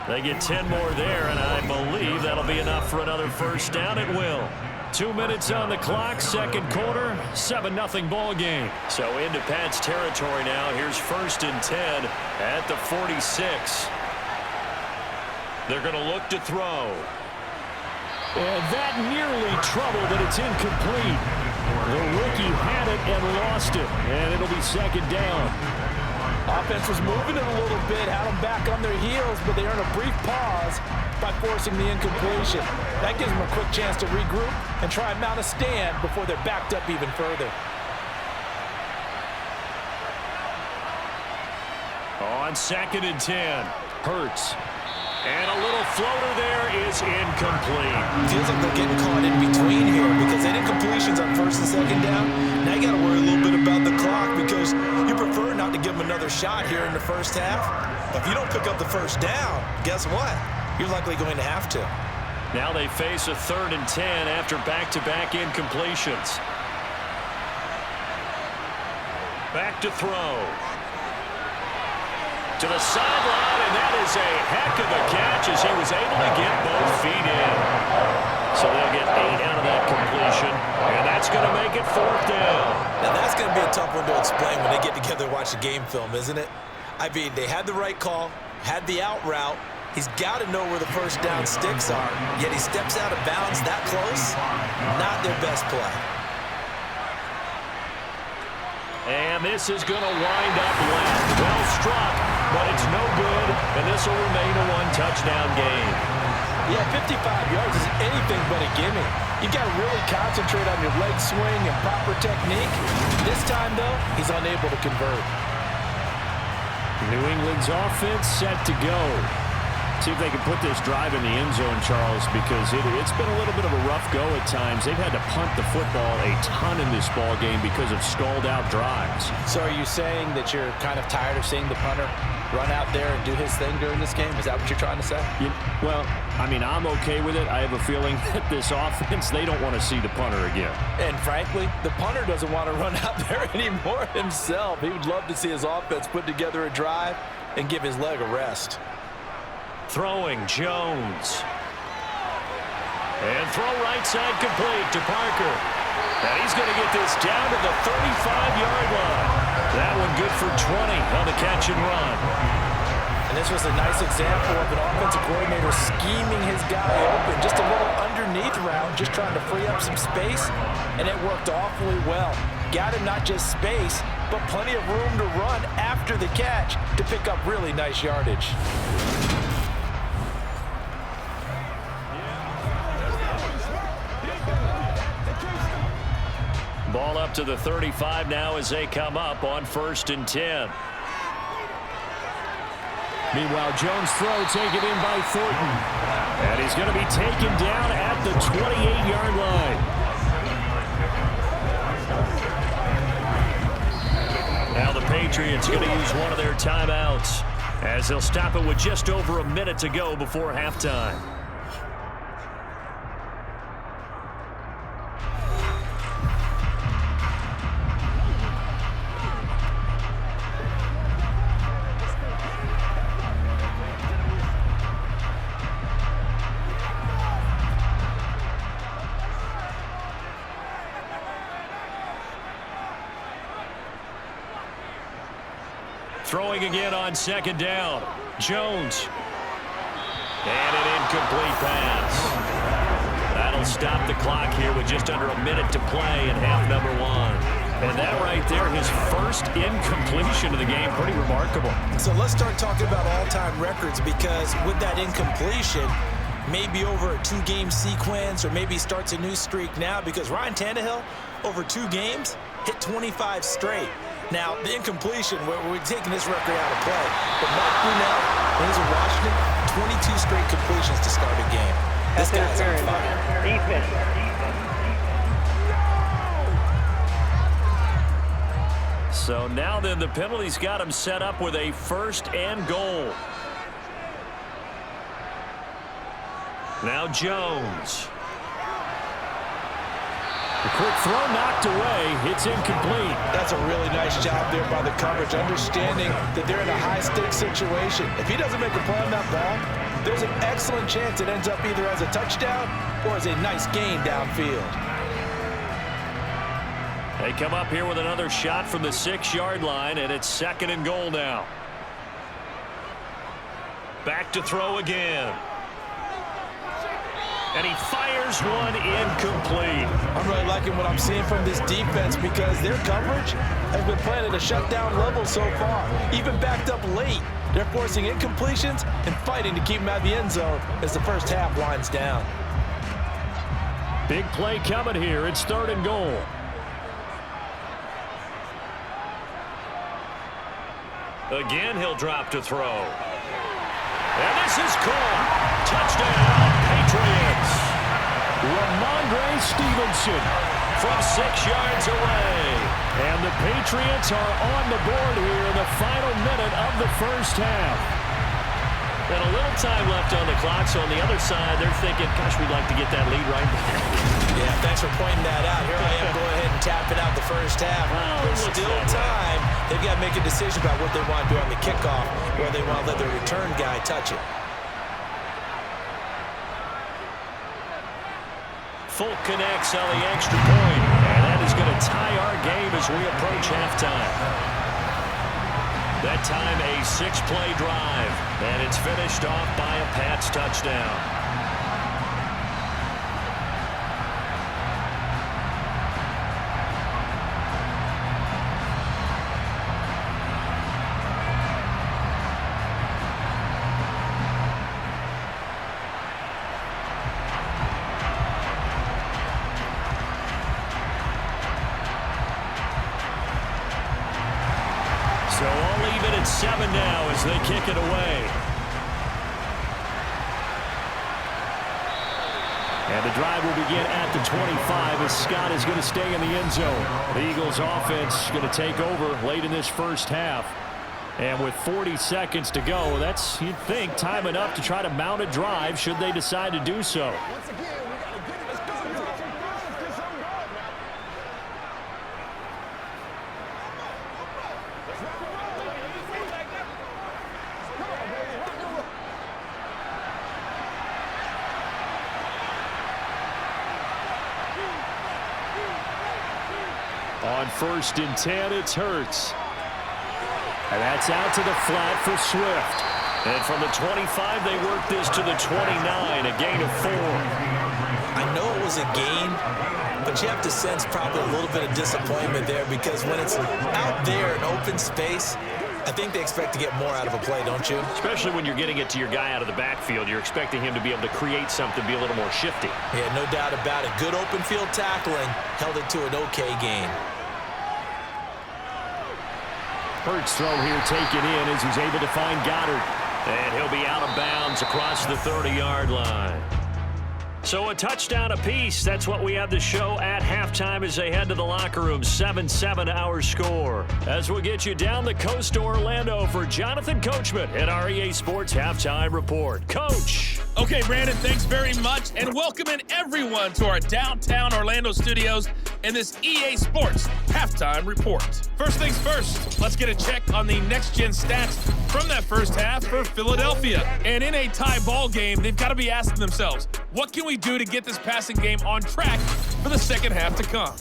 They get 10 more there, and I believe that'll be enough for another first down. It will. 2 minutes on the clock, 2nd quarter, 7-0 ball game. So into Pat's territory now. Here's 1st and 10 at the 46. They're going to look to throw. And that nearly trouble, but it's incomplete. The rookie had it and lost it, and it'll be 2nd down. Offense was moving it a little bit, had them back on their heels, but they earn a brief pause by forcing the incompletion. That gives them a quick chance to regroup and try and mount a stand before they're backed up even further. On 2nd and 10, Hurts. And a little floater there is incomplete. Feels like they're getting caught in between here because they did completions on 1st and 2nd down. Now you got to worry a little bit about the clock because you prefer not to give them another shot here in the first half. But if you don't pick up the first down, guess what? You're likely going to have to. Now they face a 3rd and 10 after back-to-back incompletions. Back to throw. To the sideline, and that is a heck of a catch as he was able to get both feet in. So they'll get 8 out of that completion, and that's going to make it 4th down. Now that's going to be a tough one to explain when they get together and watch the game film, isn't it? I mean, they had the right call, had the out route. He's got to know where the first down sticks are, yet he steps out of bounds that close. Not their best play. And this is going to wind up left. Well struck, but it's no good, and this will remain a 1-touchdown game. Yeah, 55 yards is anything but a gimme. You got to really concentrate on your leg swing and proper technique. This time, though, he's unable to convert. New England's offense set to go. See if they can put this drive in the end zone, Charles, because it's been a little bit of a rough go at times. They've had to punt the football a ton in this ball game because of stalled-out drives. So are you saying that you're kind of tired of seeing the punter run out there and do his thing during this game? Is that what you're trying to say? Well, I mean, I'm okay with it. I have a feeling that this offense, they don't want to see the punter again. And frankly, the punter doesn't want to run out there anymore himself. He would love to see his offense put together a drive and give his leg a rest. Throwing, Jones. And throw right side complete to Parker. And he's going to get this down to the 35-yard line. That one good for 20 on the catch and run. And this was a nice example of an offensive coordinator scheming his guy open. Just a little underneath route, just trying to free up some space. And it worked awfully well. Got him not just space, but plenty of room to run after the catch to pick up really nice yardage. up to the 35 now as they come up on 1st and 10. Meanwhile, Jones' throw taken in by Thornton. And he's going to be taken down at the 28-yard line. Now the Patriots going to use one of their timeouts as they'll stop it with just over a minute to go before halftime. Throwing again on 2nd down. Jones. And an incomplete pass. That'll stop the clock here with just under a minute to play in half number 1. And that right there, his first incompletion of the game, pretty remarkable. So let's start talking about all-time records, because with that incompletion, maybe over a 2-game sequence, or maybe starts a new streak now, because Ryan Tannehill, over 2 games, hit 25 straight. Now, the incompletion, we're taking this record out of play. But Mark Brunell, when he's in Washington, 22 straight completions to start a game. This guy's on fire. Defense. So now then, the penalty's got him set up with a 1st and goal. Now Jones. The quick throw knocked away. It's incomplete. That's a really nice job there by the coverage, understanding that they're in a high-stakes situation. If he doesn't make a play on that ball, there's an excellent chance it ends up either as a touchdown or as a nice gain downfield. They come up here with another shot from the 6-yard line, and it's 2nd and goal now. Back to throw again. And he fires one incomplete. I'm really liking what I'm seeing from this defense, because their coverage has been playing at a shutdown level so far. Even backed up late, they're forcing incompletions and fighting to keep them out of the end zone as the first half winds down. Big play coming here. It's 3rd and goal. Again, he'll drop to throw. And this is caught. Touchdown, Patriots. Ramondre Stevenson from 6 yards away. And the Patriots are on the board here in the final minute of the first half. And a little time left on the clock, so on the other side, they're thinking, gosh, we'd like to get that lead right back. Yeah, thanks for pointing that out. Here I am, go ahead and tapping out the first half. Well, there's still time. They've got to make a decision about what they want to do on the kickoff, or they want to let their return guy touch it. Folk connects on the extra point, and that is going to tie our game as we approach halftime. That time a 6-play drive, and it's finished off by a Pats touchdown. So all even at 7 now as they kick it away. And the drive will begin at the 25 as Scott is going to stay in the end zone. The Eagles offense going to take over late in this first half. And with 40 seconds to go, that's, you'd think, time enough to try to mount a drive should they decide to do so. On 1st and 10, it's Hurts. And that's out to the flat for Swift. And from the 25, they work this to the 29, a gain of 4. I know it was a gain, but you have to sense probably a little bit of disappointment there, because when it's out there in open space, I think they expect to get more out of a play, don't you? Especially when you're getting it to your guy out of the backfield. You're expecting him to be able to create something, be a little more shifty. Yeah, no doubt about it. Good open field tackling held it to an okay gain. Hurts throw here taken in as he's able to find Goddard. And he'll be out of bounds across the 30-yard line. So a touchdown apiece. That's what we have to show at halftime as they head to the locker room. 7-7 our score. As we'll get you down the coast to Orlando for Jonathan Coachman at our EA Sports Halftime Report. Coach. Okay, Brandon, thanks very much. And welcoming everyone to our downtown Orlando studios in this EA Sports Halftime Report. First things first, let's get a check on the next-gen stats from that first half for Philadelphia. And in a tie ball game, they've got to be asking themselves, what can we do to get this passing game on track for the second half to come?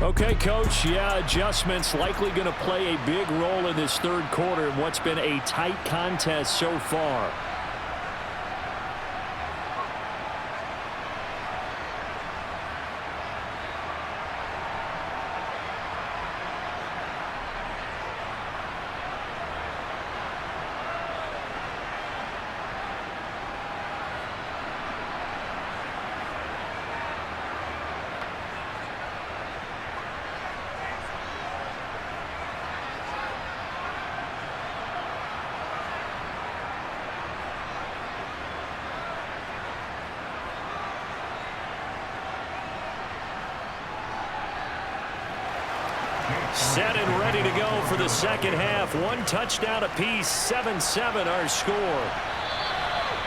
Okay, Coach, adjustments likely going to play a big role in this third quarter in what's been a tight contest so far. Set and ready to go for the second half. One touchdown apiece, 7-7 our score.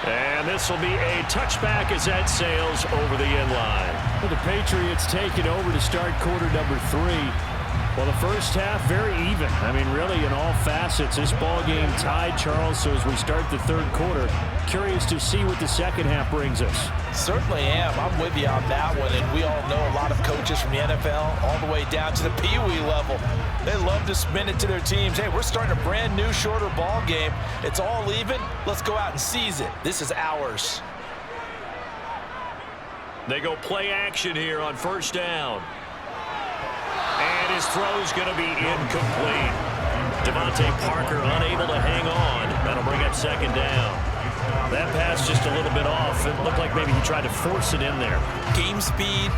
And this will be a touchback as that sails over the end line. Well, the Patriots taking over to start quarter number 3. Well, the first half, very even. I mean, really, in all facets, this ball game tied, Charles. So as we start the third quarter, curious to see what the second half brings us. Certainly am. I'm with you on that one. And we all know a lot of coaches from the NFL all the way down to the Pee Wee level. They love to spin it to their teams. Hey, we're starting a brand new, shorter ball game. It's all even. Let's go out and seize it. This is ours. They go play action here on first down. And his throw's going to be incomplete. Devontae Parker unable to hang on. That'll bring up second down. That pass just a little bit off. It looked like maybe he tried to force it in there. Game speed,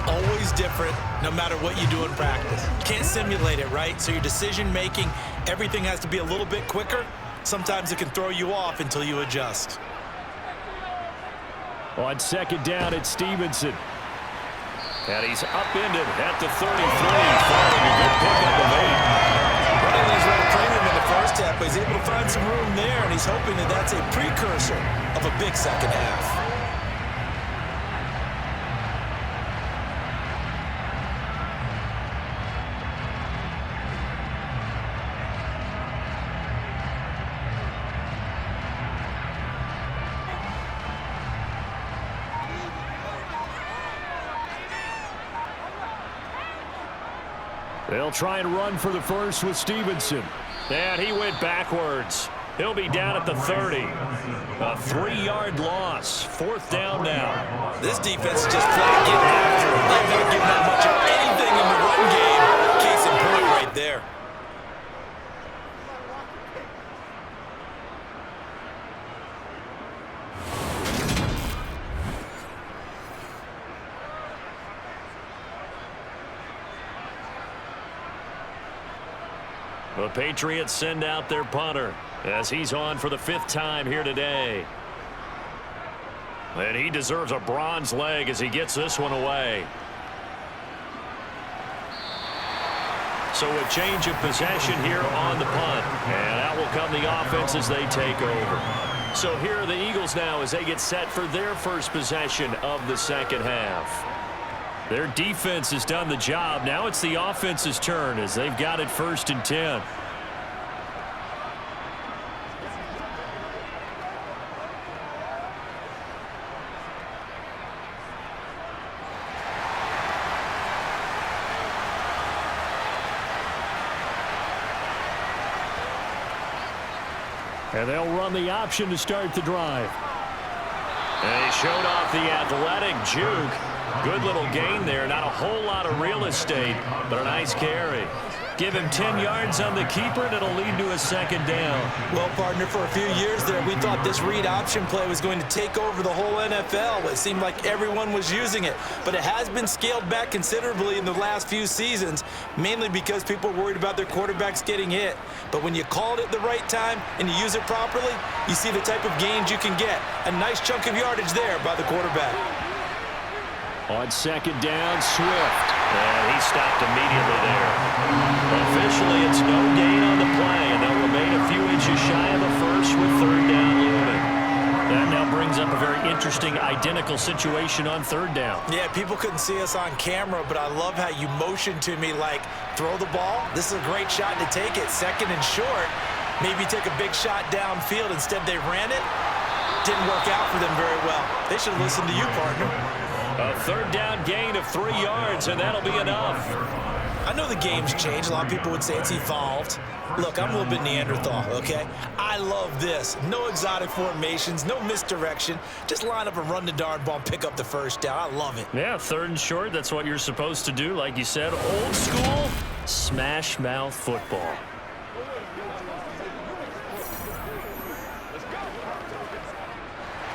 always different, no matter what you do in practice. Can't simulate it, right? So your decision-making, everything has to be a little bit quicker. Sometimes it can throw you off until you adjust. On second down, it's Stevenson. And he's upended at the 33, following a good pickup of 8. Running these red premium in the first half, but he's able to find some room there, and he's hoping that that's a precursor of a big second half. They'll try and run for the first with Stevenson. And he went backwards. He'll be down at the 30. A 3-yard loss. Fourth down now. This defense is just flat getting after him. They're not giving up much of anything in the run game. Case in point right there. The Patriots send out their punter as he's on for the 5th time here today. And he deserves a bronze leg as he gets this one away. So a change of possession here on the punt. And out will come the offense as they take over. So here are the Eagles now as they get set for their first possession of the second half. Their defense has done the job. Now it's the offense's turn as they've got it 1st and 10. And they'll run the option to start the drive. And he showed off the athletic juke. Good little gain there. Not a whole lot of real estate, but a nice carry. Give him 10 yards on the keeper, and it'll lead to a second down. Well, partner, for a few years there, we thought this read option play was going to take over the whole NFL. It seemed like everyone was using it, but it has been scaled back considerably in the last few seasons, mainly because people are worried about their quarterbacks getting hit. But when you call it at the right time and you use it properly, you see the type of gains you can get. A nice chunk of yardage there by the quarterback. On second down, Swift. And he stopped immediately there. Officially, it's no gain on the play, and they'll remain a few inches shy of a first with third down looming. That now brings up a very interesting identical situation on third down. Yeah, people couldn't see us on camera, but I love how you motioned to me like, throw the ball. This is a great shot to take it. Second and short. Maybe take a big shot downfield. Instead, they ran it. Didn't work out for them very well. They should have listened to you, partner. A third down gain of 3 yards, and that'll be enough. I know the game's changed. A lot of people would say it's evolved. Look, I'm a little bit Neanderthal, okay? I love this. No exotic formations, no misdirection. Just line up and run the darn ball and pick up the first down. I love it. Yeah, third and short, that's what you're supposed to do. Like you said, old school, smash mouth football.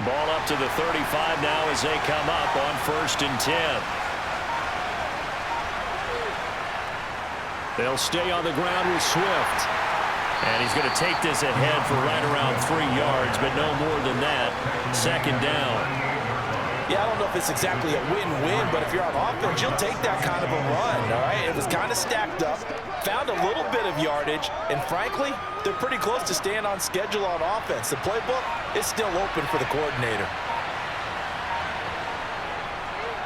Ball up to the 35 now as they come up on 1st and 10. They'll stay on the ground with Swift. And he's going to take this ahead for right around 3 yards, but no more than that. Second down. Yeah, I don't know if it's exactly a win-win, but if you're on offense, you'll take that kind of a run, all right? It was kind of stacked up, found a little bit of yardage, and frankly, they're pretty close to staying on schedule on offense. The playbook is still open for the coordinator.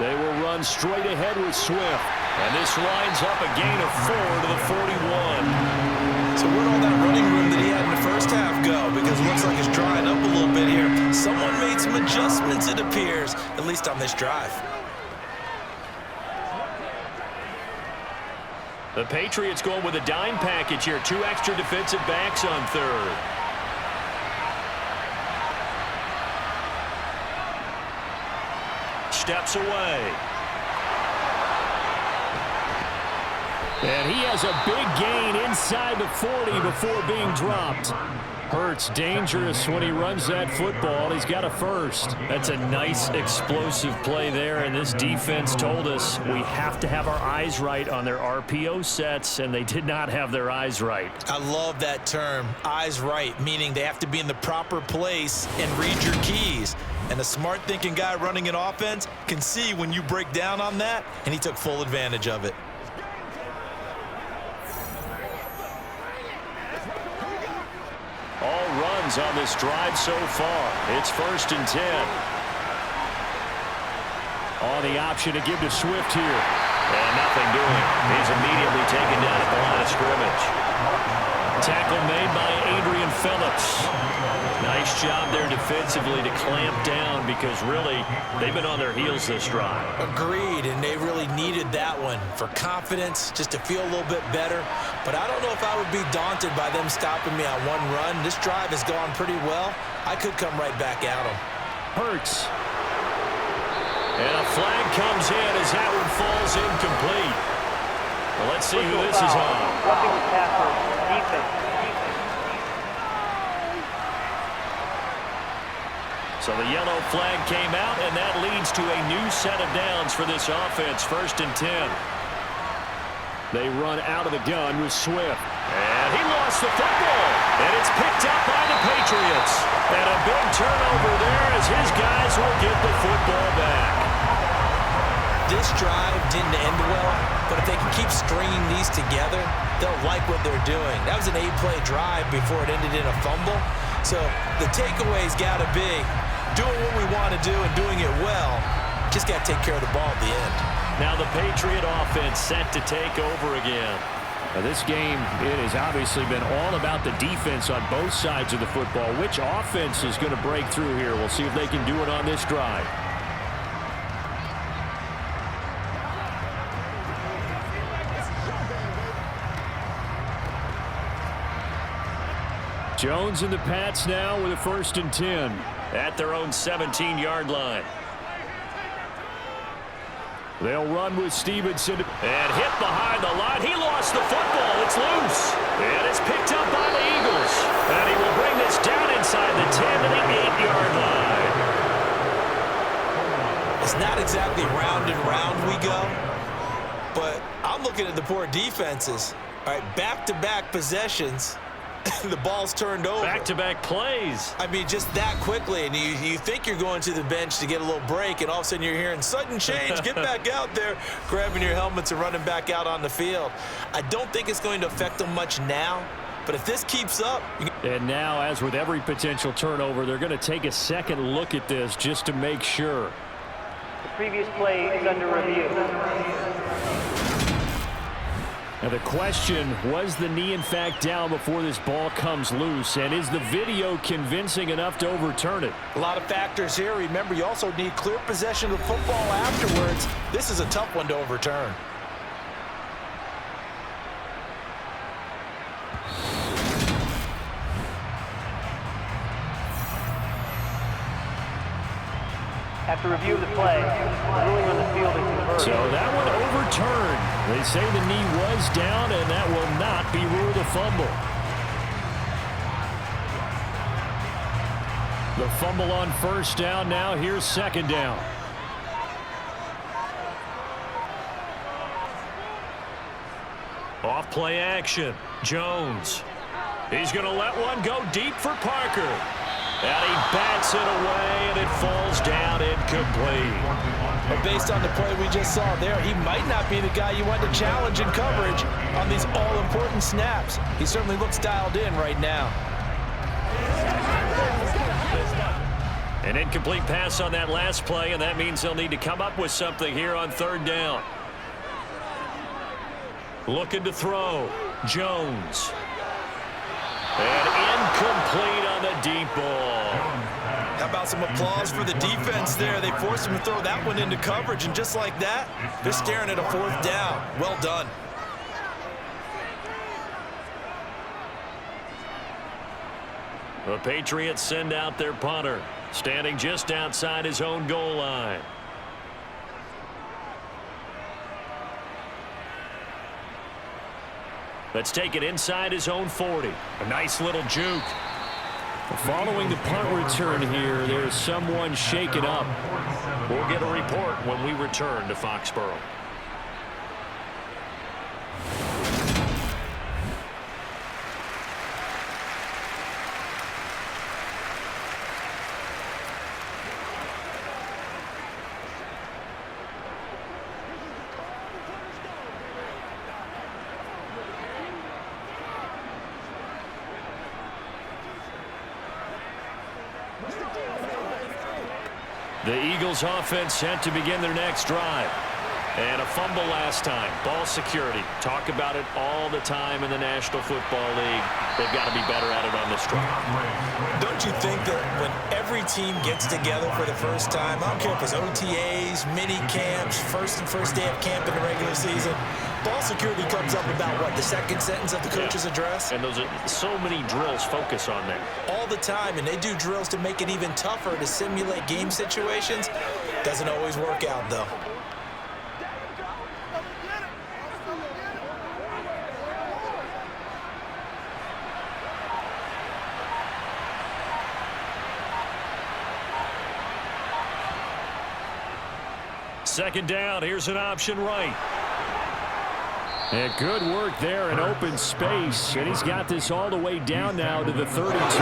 They will run straight ahead with Swift. And this lines up a gain of 4 to the 41. So where'd all that running room that he had in the first half go? Because it looks like it's drying up a little bit here. Someone made some adjustments, it appears, at least on this drive. The Patriots going with a dime package here. 2 extra defensive backs on third. Steps away. And he has a big gain inside the 40 before being dropped. Hurts dangerous when he runs that football. He's got a first. That's a nice explosive play there, and this defense told us we have to have our eyes right on their RPO sets, and they did not have their eyes right. I love that term, eyes right, meaning they have to be in the proper place and read your keys. And a smart thinking guy running an offense can see when you break down on that, and he took full advantage of it. All runs on this drive so far. It's 1st and 10. On the option to give to Swift here. And nothing doing. He's immediately taken down at the line of scrimmage. Tackle made by Adrian Phillips. Nice job there defensively to clamp down because really they've been on their heels this drive. Agreed, and they really needed that one for confidence, just to feel a little bit better. But I don't know if I would be daunted by them stopping me on one run. This drive has gone pretty well. I could come right back at them. Hurts. And a flag comes in as that one falls incomplete. Well, let's see who this is on. Roughing the passer, defense. So the yellow flag came out, and that leads to a new set of downs for this offense. 1st and 10. They run out of the gun with Swift. And he lost the football. And it's picked up by the Patriots. And a big turnover there as his guys will get the football back. This drive didn't end well, but if they can keep stringing these together, they'll like what they're doing. That was an 8-play drive before it ended in a fumble. So the takeaway's got to be doing what we want to do and doing it well. Just got to take care of the ball at the end. Now the Patriot offense set to take over again. Now this game, it has obviously been all about the defense on both sides of the football. Which offense is going to break through here? We'll see if they can do it on this drive. Jones and the Pats now with a 1st and 10 at their own 17-yard line. They'll run with Stevenson. And hit behind the line. He lost the football. It's loose. And it's picked up by the Eagles. And he will bring this down inside the 10 to the 8-yard line. It's not exactly round and round we go, but I'm looking at the poor defenses. All right, back-to-back possessions. The ball's turned over. Back-to-back plays. I mean, just that quickly, and you think you're going to the bench to get a little break, and all of a sudden you're hearing sudden change, get back out there, grabbing your helmets and running back out on the field. I don't think it's going to affect them much now, but if this keeps up... And now, as with every potential turnover, they're going to take a second look at this just to make sure. The previous play is under review. Now the question, was the knee in fact down before this ball comes loose? And is the video convincing enough to overturn it? A lot of factors here. Remember, you also need clear possession of the football afterwards. This is a tough one to overturn. After review of the play, the ruling on the field is converted. So that one overturned. They say the knee was down, and that will not be ruled a fumble. The fumble on first down. Now here's second down. Off play action. Jones. He's going to let one go deep for Parker. And he bats it away, and it falls down incomplete. But based on the play we just saw there, he might not be the guy you want to challenge in coverage on these all-important snaps. He certainly looks dialed in right now. An incomplete pass on that last play, and that means they'll need to come up with something here on third down. Looking to throw. Jones. And incomplete on the deep ball. How about some applause for the defense there? They forced him to throw that one into coverage, and just like that, they're staring at a fourth down. Well done. The Patriots send out their punter, standing just outside his own goal line. Let's take it inside his own 40. A nice little juke. Following the punt return here, there's someone shaken up. We'll get a report when we return to Foxborough. The Eagles offense set to begin their next drive. And a fumble last time. Ball security. Talk about it all the time in the National Football League. They've got to be better at it on this drive. Don't you think that when every team gets together for the first time, I don't care if it's OTAs, mini camps, first day of camp in the regular season, ball security comes up about, what, the second sentence of the coach's address? And those are so many drills focus on that. All the time, and they do drills to make it even tougher to simulate game situations. Doesn't always work out, though. Second down, here's an option right. And good work there in open space. And he's got this all the way down now to the 32. 14 yards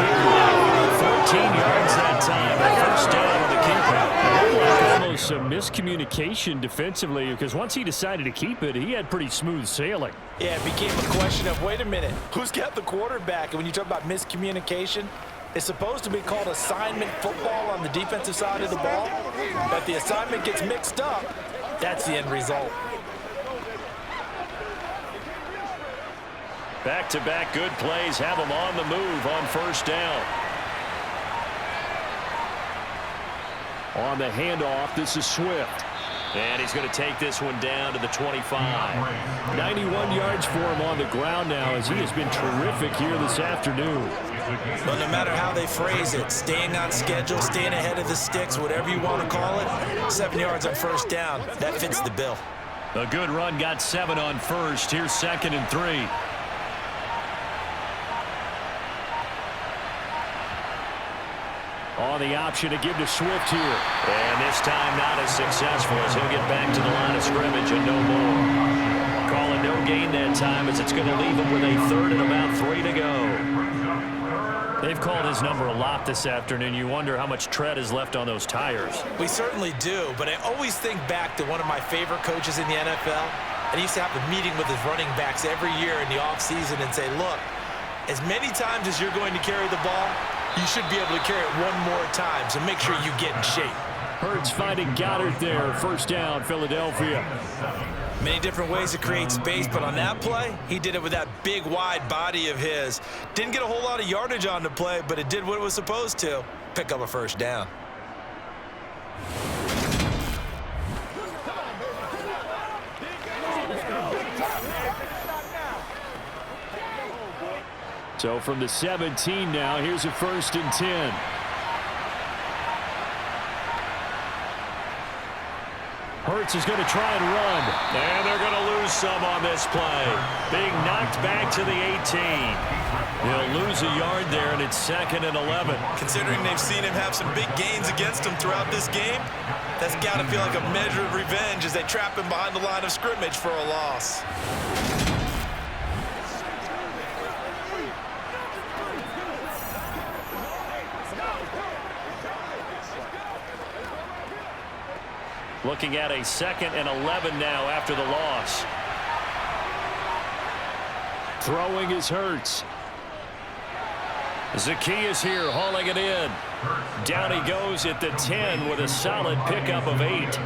that time. First down on the keeper. Almost some miscommunication defensively, because once he decided to keep it, he had pretty smooth sailing. Yeah, it became a question of, wait a minute, who's got the quarterback? And when you talk about miscommunication, it's supposed to be called assignment football on the defensive side of the ball, but the assignment gets mixed up. That's the end result. Back-to-back good plays have them on the move on first down. On the handoff, this is Swift. And he's going to take this one down to the 25. 91 yards for him on the ground now as he has been terrific here this afternoon. But no matter how they phrase it, staying on schedule, staying ahead of the sticks, whatever you want to call it, 7 yards on first down, that fits the bill. A good run got 7 on first. Here's 2nd and 3. On the option to give to Swift here. And this time not as successful as he'll get back to the line of scrimmage and no more. Call it no gain that time as it's going to leave him with a 3rd and about 3 to go. They've called his number a lot this afternoon. You wonder how much tread is left on those tires. We certainly do, but I always think back to one of my favorite coaches in the NFL. And he used to have a meeting with his running backs every year in the offseason and say, look, as many times as you're going to carry the ball, you should be able to carry it one more time, so make sure you get in shape. Hurts finding Goddard there. First down, Philadelphia. Many different ways to create space, but on that play, he did it with that big, wide body of his. Didn't get a whole lot of yardage on the play, but it did what it was supposed to. Pick up a first down. So from the 17 now, here's a 1st and 10. Hurts is going to try and run. And they're going to lose some on this play. Being knocked back to the 18. They'll lose a yard there, and it's 2nd and 11. Considering they've seen him have some big gains against him throughout this game, that's got to feel like a measure of revenge as they trap him behind the line of scrimmage for a loss. Looking at a 2nd and 11 now after the loss. Throwing is Hurts. Zacchaeus here hauling it in. Down he goes at the 10 with a solid pickup of 8.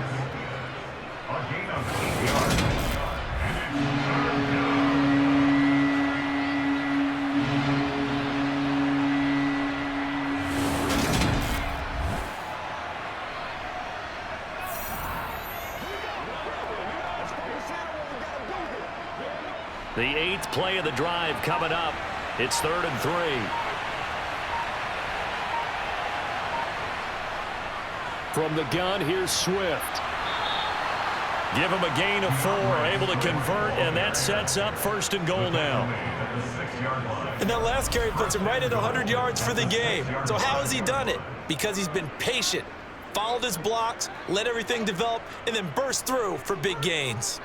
The 8th play of the drive coming up. It's 3rd and 3. From the gun, here's Swift. Give him a gain of 4, able to convert, and that sets up 1st and goal now. And that last carry puts him right at 100 yards for the game. So how has he done it? Because he's been patient, followed his blocks, let everything develop, and then burst through for big gains.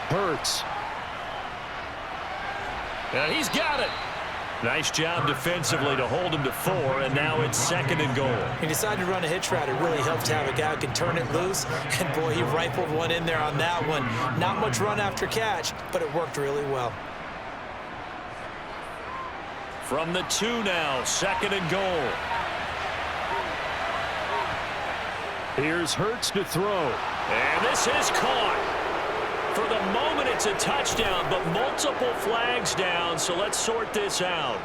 Hurts. And he's got it. Nice job defensively to hold him to 4, and now it's 2nd and goal. He decided to run a hitch route. It really helps to have a guy who can turn it loose. And, boy, he rifled one in there on that one. Not much run after catch, but it worked really well. From the 2 now, 2nd and goal. Here's Hurts to throw. And this is caught. For the moment, it's a touchdown, but multiple flags down, so let's sort this out.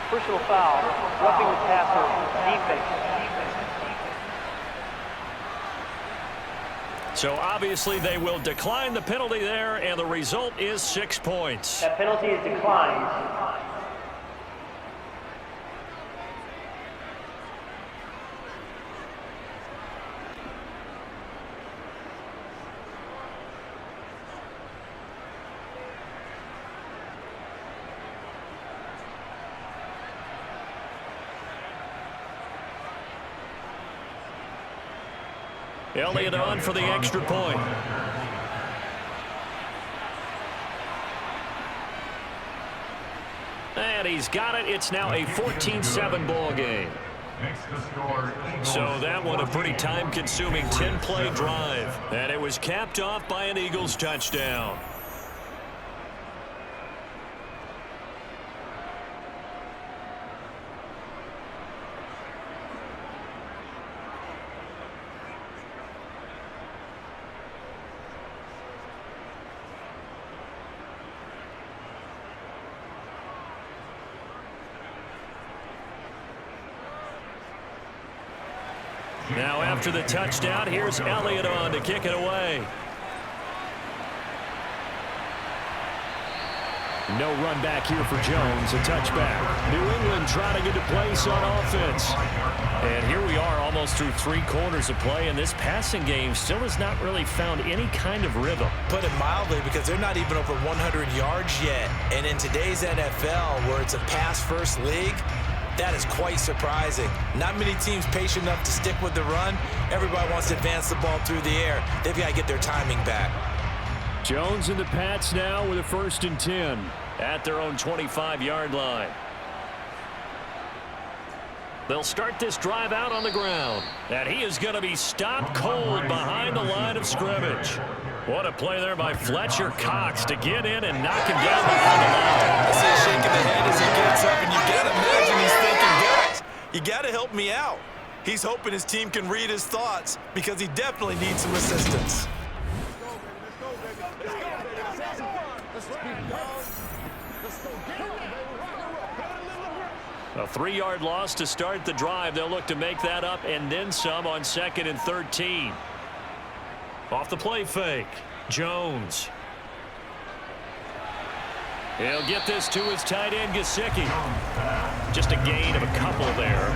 Personal foul, roughing the passer, defense. So obviously they will decline the penalty there, and the result is 6 points. That penalty is declined. Elliott on for the extra point. And he's got it. It's now a 14-7 ball game. So that one a pretty time-consuming 10-play drive. And it was capped off by an Eagles touchdown. Now after the touchdown, here's Elliott on to kick it away. No run back here for Jones, a touchback. New England trying to get to place on offense. And here we are almost through 3 quarters of play, and this passing game still has not really found any kind of rhythm. Put it mildly, because they're not even over 100 yards yet. And in today's NFL, where it's a pass-first league, that is quite surprising. Not many teams patient enough to stick with the run. Everybody wants to advance the ball through the air. They've got to get their timing back. Jones and the Pats now with a 1st and 10 at their own 25-yard line. They'll start this drive out on the ground. And he is going to be stopped cold behind the line of scrimmage. What a play there by Fletcher Cox to get in and knock him down behind the line. I see him shaking the head as he gets up, and you got to imagine he's thinking, guys, you got to help me out. He's hoping his team can read his thoughts, because he definitely needs some assistance. A 3-yard loss to start the drive. They'll look to make that up and then some on 2nd and 13. Off the play fake, Jones. He'll get this to his tight end, Gesicki. Just a gain of a couple there.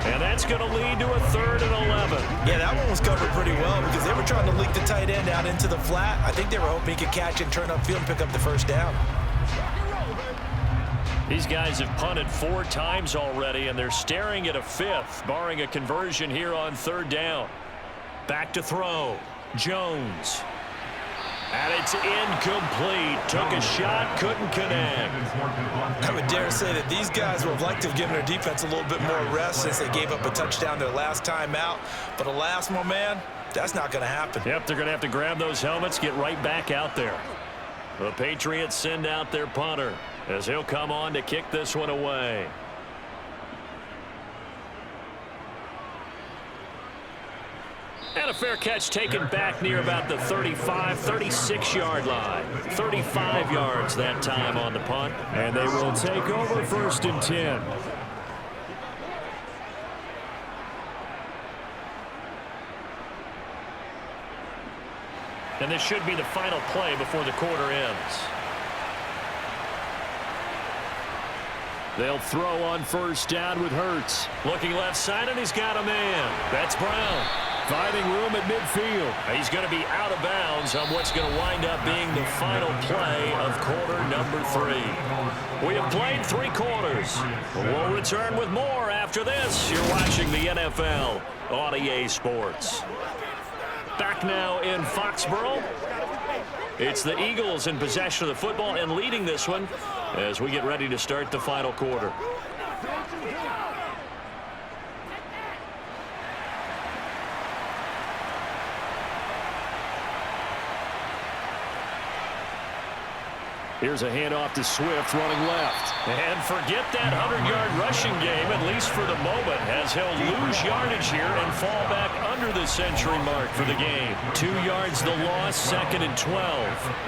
And that's going to lead to a 3rd and 11. Yeah, that one was covered pretty well, because they were trying to leak the tight end out into the flat. I think they were hoping he could catch and turn upfield and pick up the 1st down. These guys have punted 4 times already, and they're staring at a 5th, barring a conversion here on 3rd down. Back to throw. Jones. And it's incomplete. Took a shot, couldn't connect. I would dare say that these guys would have liked to have given their defense a little bit more rest since they gave up a touchdown their last time out. But alas, my man, that's not going to happen. Yep, they're going to have to grab those helmets, get right back out there. The Patriots send out their punter as he'll come on to kick this one away. And a fair catch taken back near about the 35, 36-yard line. 35 yards that time on the punt. And they will take over 1st and 10. And this should be the final play before the quarter ends. They'll throw on 1st down with Hurts. Looking left side, and he's got a man. That's Brown. Finding room at midfield. He's going to be out of bounds on what's going to wind up being the final play of quarter number 3. We have played 3 quarters. We'll return with more after this. You're watching the NFL on EA Sports. Back now in Foxborough. It's the Eagles in possession of the football and leading this one as we get ready to start the final quarter. Here's a handoff to Swift running left. And forget that 100-yard rushing game, at least for the moment, as he'll lose yardage here and fall back under the century mark for the game. 2 yards the loss, 2nd and 12.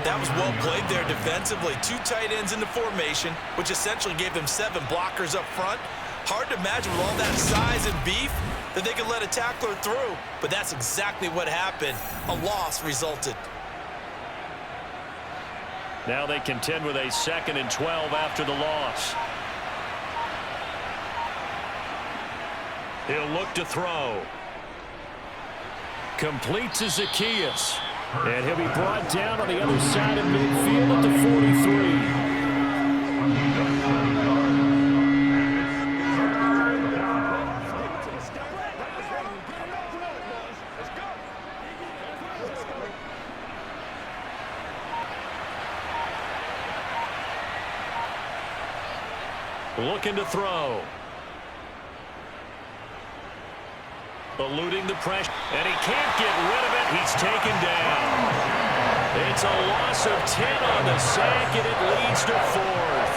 That was well played there defensively. 2 tight ends in the formation, which essentially gave them 7 blockers up front. Hard to imagine with all that size and beef that they could let a tackler through, but that's exactly what happened. A loss resulted. Now they contend with a 2nd and 12 after the loss. He'll look to throw. Complete to Zacchaeus. And he'll be brought down on the other side of midfield at the 43. Looking to throw. Eluding the pressure. And he can't get rid of it. He's taken down. It's a loss of 10 on the sack, and it leads to 4th.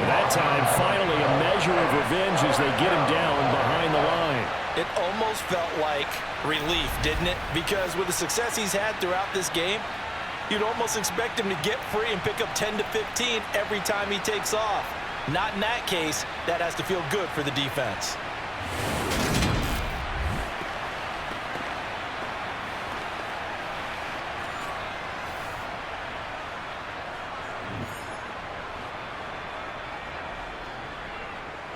That time, finally, a measure of revenge as they get him down behind the line. It almost felt like relief, didn't it? Because with the success he's had throughout this game, you'd almost expect him to get free and pick up 10 to 15 every time he takes off. Not in that case. That has to feel good for the defense.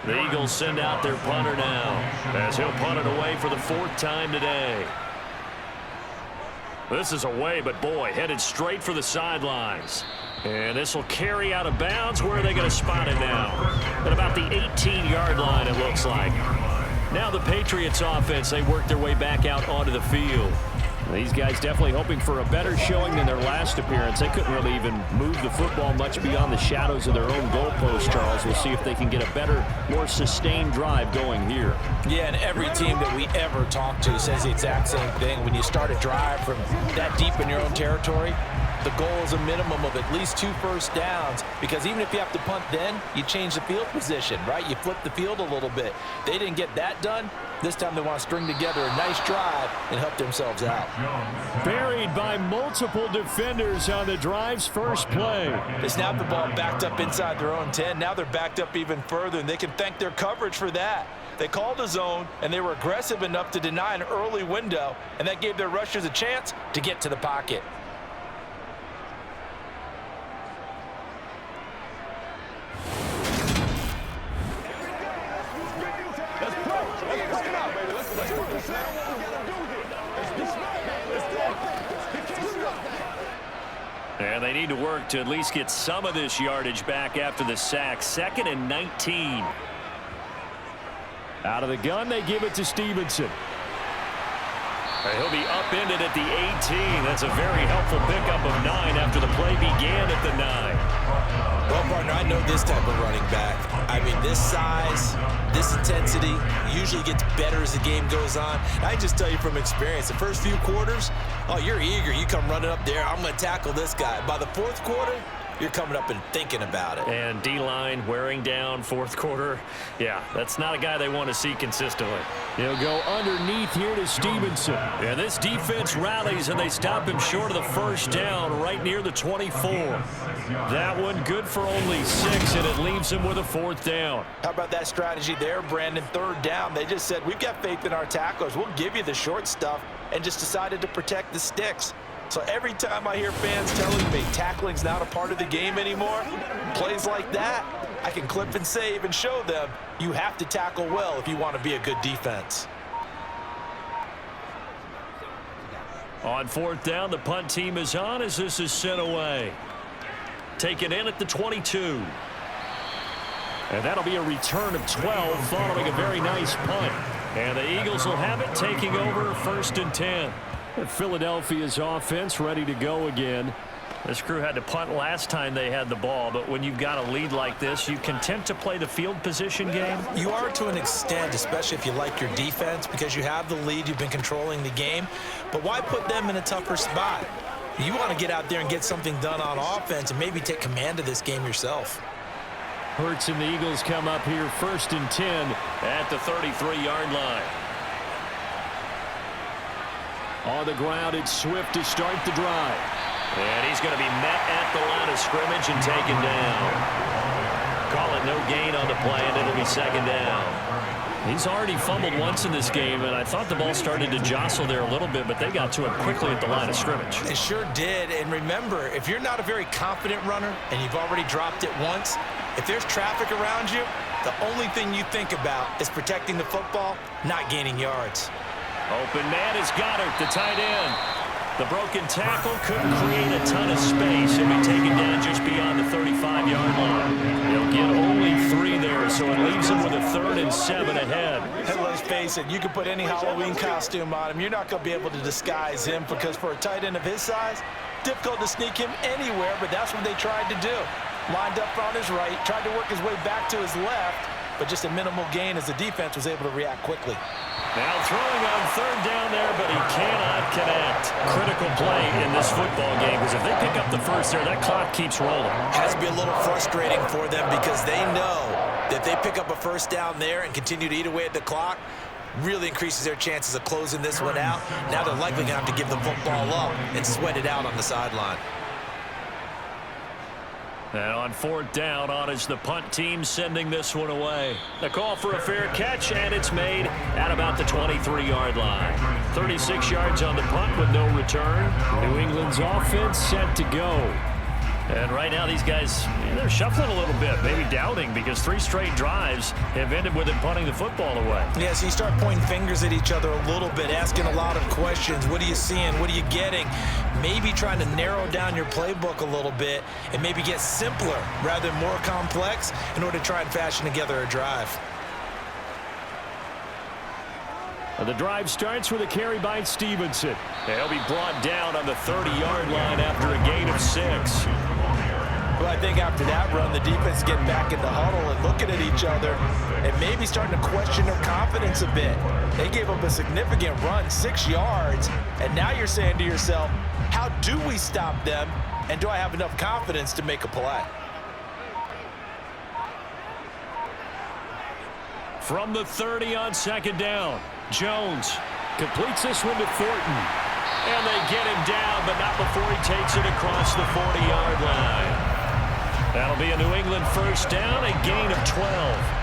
The Eagles send out their punter now, as he'll punt it away for the 4th time today. This is away, but boy, headed straight for the sidelines. And this will carry out of bounds. Where are they going to spot it now? At about the 18-yard line, it looks like. Now the Patriots offense, they work their way back out onto the field. These guys definitely hoping for a better showing than their last appearance. They couldn't really even move the football much beyond the shadows of their own goalpost, Charles. We'll see if they can get a better, more sustained drive going here. Yeah, and every team that we ever talk to says the exact same thing. When you start a drive from that deep in your own territory, the goal is a minimum of at least 2 first downs, because even if you have to punt then, you change the field position, right? You flip the field a little bit. They didn't get that done. This time they want to string together a nice drive and help themselves out. Buried by multiple defenders on the drive's first play. They snapped the ball backed up inside their own 10. Now they're backed up even further, and they can thank their coverage for that. They called a zone, and they were aggressive enough to deny an early window, and that gave their rushers a chance to get to the pocket. And they need to work to at least get some of this yardage back after the sack. 2nd and 19. Out of the gun, they give it to Stevenson. He'll be upended at the 18. That's a very helpful pickup of 9 after the play began at the 9. Well, partner, I know this type of running back. I mean, this size, this intensity usually gets better as the game goes on. I just tell you from experience, the first few quarters, oh, you're eager. You come running up there, I'm going to tackle this guy. By the 4th quarter, you're coming up and thinking about it. And D-line wearing down 4th quarter. Yeah, that's not a guy they want to see consistently. He'll go underneath here to Stevenson. And this defense rallies, and they stop him short of the first down right near the 24. That one good for only 6, and it leaves him with a 4th down. How about that strategy there, Brandon? 3rd down. They just said, we've got faith in our tacklers. We'll give you the short stuff, and just decided to protect the sticks. So every time I hear fans telling me tackling's not a part of the game anymore, plays like that, I can clip and save and show them you have to tackle well if you want to be a good defense. On 4th down, the punt team is on as this is sent away. Taken in at the 22. And that'll be a return of 12 following a very nice punt. And the Eagles will have it, taking over 1st and 10. Philadelphia's offense ready to go again. This crew had to punt last time they had the ball, but when you've got a lead like this, you content to play the field position game? You are to an extent, especially if you like your defense, because you have the lead, you've been controlling the game. But why put them in a tougher spot? You want to get out there and get something done on offense and maybe take command of this game yourself. Hurts and the Eagles come up here 1st and 10 at the 33-yard line. On the ground, it's Swift to start the drive. And he's going to be met at the line of scrimmage and taken down. Call it no gain on the play, and it'll be 2nd down. He's already fumbled once in this game, and I thought the ball started to jostle there a little bit, but they got to him quickly at the line of scrimmage. It sure did, and remember, if you're not a very confident runner and you've already dropped it once, if there's traffic around you, the only thing you think about is protecting the football, not gaining yards. Open man is Goddard, the tight end. The broken tackle couldn't create a ton of space. He'll be taken down just beyond the 35-yard line. He'll get only 3 there, so it leaves him with a 3rd and 7 ahead. And let's face it, you can put any Halloween costume on him. You're not going to be able to disguise him, because for a tight end of his size, difficult to sneak him anywhere, but that's what they tried to do. Lined up on his right, tried to work his way back to his left, but just a minimal gain as the defense was able to react quickly. Now throwing on 3rd down there, but he cannot connect. Critical play in this football game, because if they pick up the 1st there, that clock keeps rolling. Has to be a little frustrating for them, because they know that if they pick up a 1st down there and continue to eat away at the clock, really increases their chances of closing this one out. Now they're likely going to have to give the football up and sweat it out on the sideline. And on 4th down, on is the punt team sending this one away. The call for a fair catch, and it's made at about the 23-yard line. 36 yards on the punt with no return. New England's offense set to go. And right now, these guys, they're shuffling a little bit, maybe doubting, because 3 straight drives have ended with them punting the football away. Yeah, so you start pointing fingers at each other a little bit, asking a lot of questions. What are you seeing? What are you getting? Maybe trying to narrow down your playbook a little bit and maybe get simpler rather than more complex in order to try and fashion together a drive. The drive starts with a carry by Stevenson. He'll be brought down on the 30-yard line after a gain of 6. Well, I think after that run, the defense is getting back in the huddle and looking at each other and maybe starting to question their confidence a bit. They gave up a significant run, 6 yards, and now you're saying to yourself, how do we stop them, and do I have enough confidence to make a play? From the 30 on 2nd down, Jones completes this one to Thornton. And they get him down, but not before he takes it across the 40-yard line. That'll be a New England first down, a gain of 12.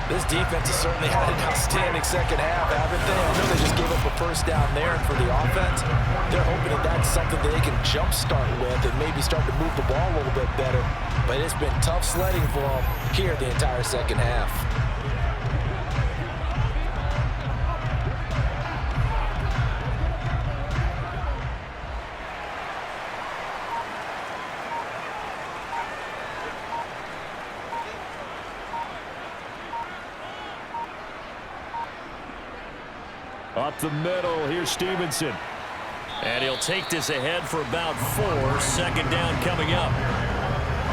This defense has certainly had an outstanding second half, haven't they? I know they just gave up a first down there, and for the offense, they're hoping that that's something that they can jumpstart with and maybe start to move the ball a little bit better. But it's been tough sledding for them here the entire second half. Up the middle, here's Stevenson. And he'll take this ahead for about 4. 2nd down coming up.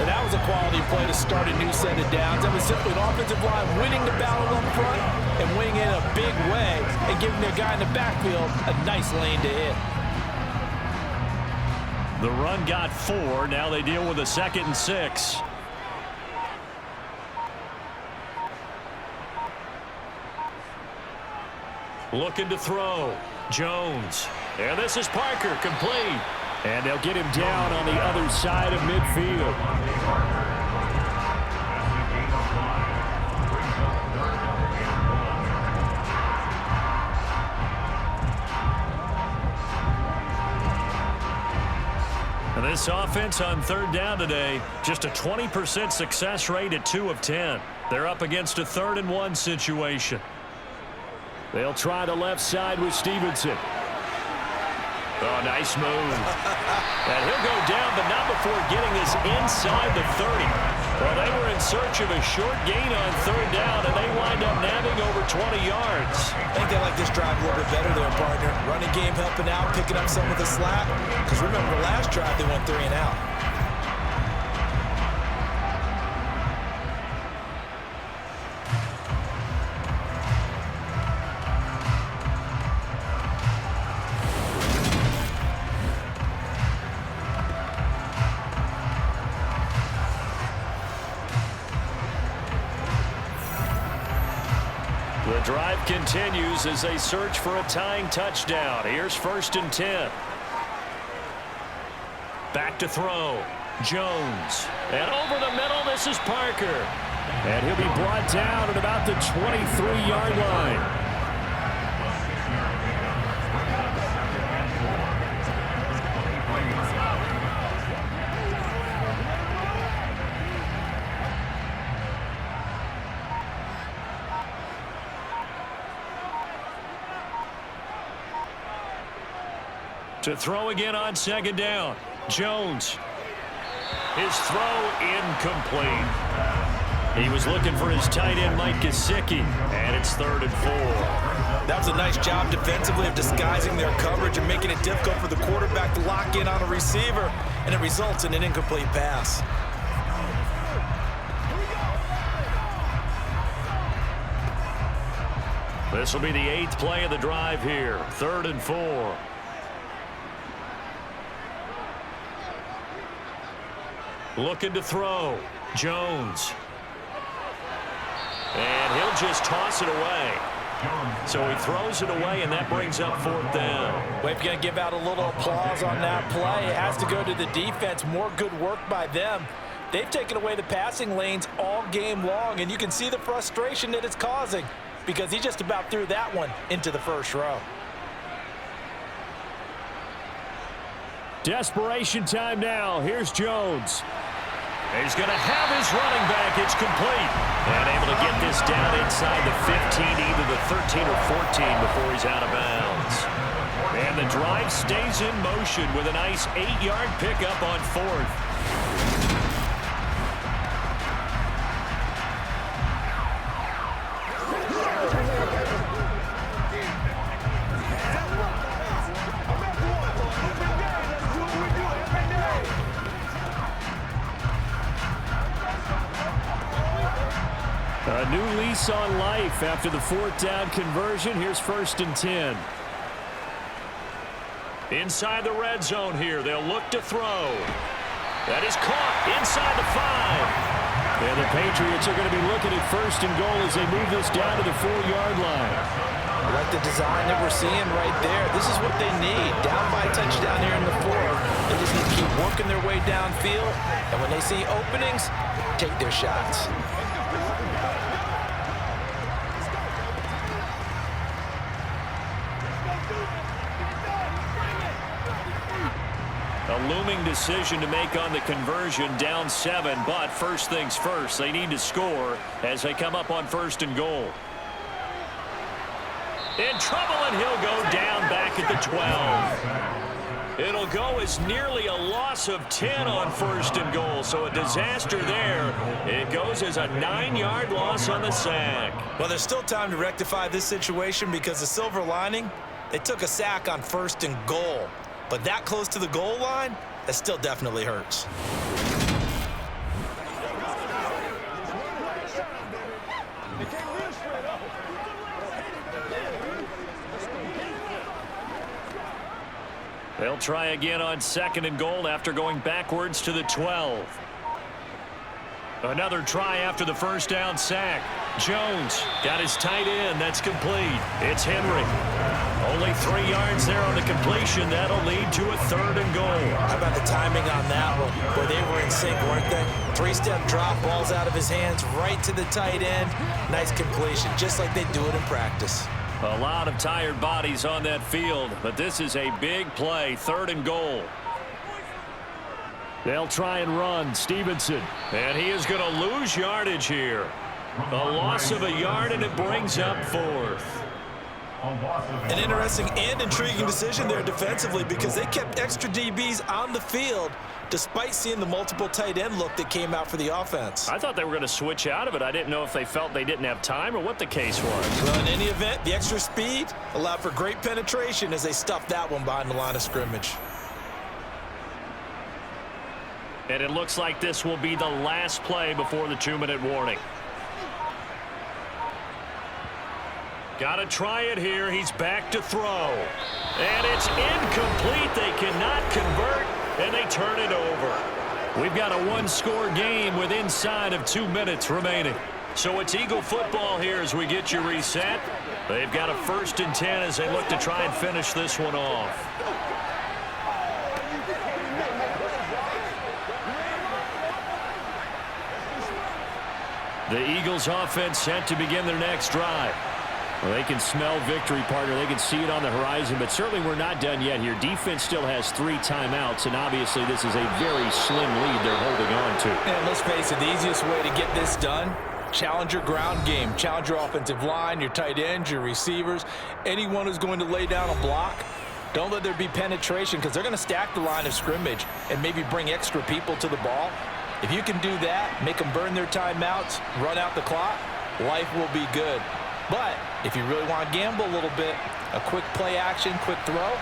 And that was a quality play to start a new set of downs. That was simply an offensive line winning the battle up front and winning in a big way and giving their guy in the backfield a nice lane to hit. The run got 4. Now they deal with a 2nd and 6. Looking to throw. Jones. And this is Parker, complete. And they'll get him down on the other side of midfield. And this offense on 3rd down today, just a 20% success rate at 2 of 10. They're up against a 3rd and 1 situation. They'll try the left side with Stevenson. Oh, nice move. And he'll go down, but not before getting this inside the 30. Well, they were in search of a short gain on 3rd down, and they wind up nabbing over 20 yards. I think they like this drive a little bit better there, partner. Running game helping out, picking up some of the slack. Because remember, the last drive, they went 3 and out. The drive continues as they search for a tying touchdown. Here's 1st and 10. Back to throw. Jones. And over the middle, this is Parker. And he'll be brought down at about the 23-yard line. To throw again on 2nd down. Jones. His throw incomplete. He was looking for his tight end, Mike Gesicki, and it's 3rd and 4. That was a nice job defensively of disguising their coverage and making it difficult for the quarterback to lock in on a receiver, and it results in an incomplete pass. This will be the 8th play of the drive here. 3rd and 4. Looking to throw. Jones. And he'll just toss it away. So he throws it away, and that brings up 4th down. Well, if you're going to give out a little applause on that play, it has to go to the defense. More good work by them. They've taken away the passing lanes all game long, and you can see the frustration that it's causing because he just about threw that one into the first row. Desperation time now. Here's Jones. He's going to have his running back. It's complete. And able to get this down inside the 15, either the 13 or 14 before he's out of bounds. And the drive stays in motion with a nice 8-yard pickup on 4th. A new lease on life after the 4th down conversion. Here's 1st and 10. Inside the red zone here. They'll look to throw. That is caught inside the 5. And the Patriots are going to be looking at 1st and goal as they move this down to the 4-yard line. I like the design that we're seeing right there. This is what they need. Down by a touchdown here in the 4th. They just need to keep working their way downfield. And when they see openings, take their shots. A looming decision to make on the conversion, down 7, but first things first, they need to score as they come up on 1st and goal. In trouble, and he'll go down back at the 12. It'll go as nearly a loss of 10 on 1st and goal, so a disaster there. It goes as a 9-yard loss on the sack. Well, there's still time to rectify this situation because the silver lining, they took a sack on 1st and goal. But that close to the goal line, that still definitely hurts. They'll try again on 2nd and goal after going backwards to the 12. Another try after the 1st down sack. Jones got his tight end. That's complete. It's Henry. Only 3 yards there on the completion. That'll lead to a 3rd and goal. How about the timing on that one? Where they were in sync, weren't they? 3-step drop, balls out of his hands, right to the tight end. Nice completion, just like they do it in practice. A lot of tired bodies on that field, but this is a big play. 3rd and goal. They'll try and run. Stevenson. And he is going to lose yardage here. A loss of a yard, and it brings up 4th. An interesting and intriguing decision there defensively because they kept extra DBs on the field despite seeing the multiple tight end look that came out for the offense. I thought they were going to switch out of it. I didn't know if they felt they didn't have time or what the case was. Well, in any event, the extra speed allowed for great penetration as they stuffed that one behind the line of scrimmage. And it looks like this will be the last play before the 2-minute warning. Got to try it here. He's back to throw. And it's incomplete. They cannot convert, and they turn it over. We've got a 1-score game with inside of 2 minutes remaining. So it's Eagle football here as we get you reset. They've got a 1st and 10 as they look to try and finish this one off. The Eagles offense set to begin their next drive. Well, they can smell victory, partner. They can see it on the horizon, but certainly we're not done yet here. Defense still has 3 timeouts, and obviously this is a very slim lead they're holding on to. And let's face it, the easiest way to get this done, challenge your ground game. Challenge your offensive line, your tight ends, your receivers, anyone who's going to lay down a block. Don't let there be penetration because they're going to stack the line of scrimmage and maybe bring extra people to the ball. If you can do that, make them burn their timeouts, run out the clock, life will be good. But if you really want to gamble a little bit, a quick play action, quick throw,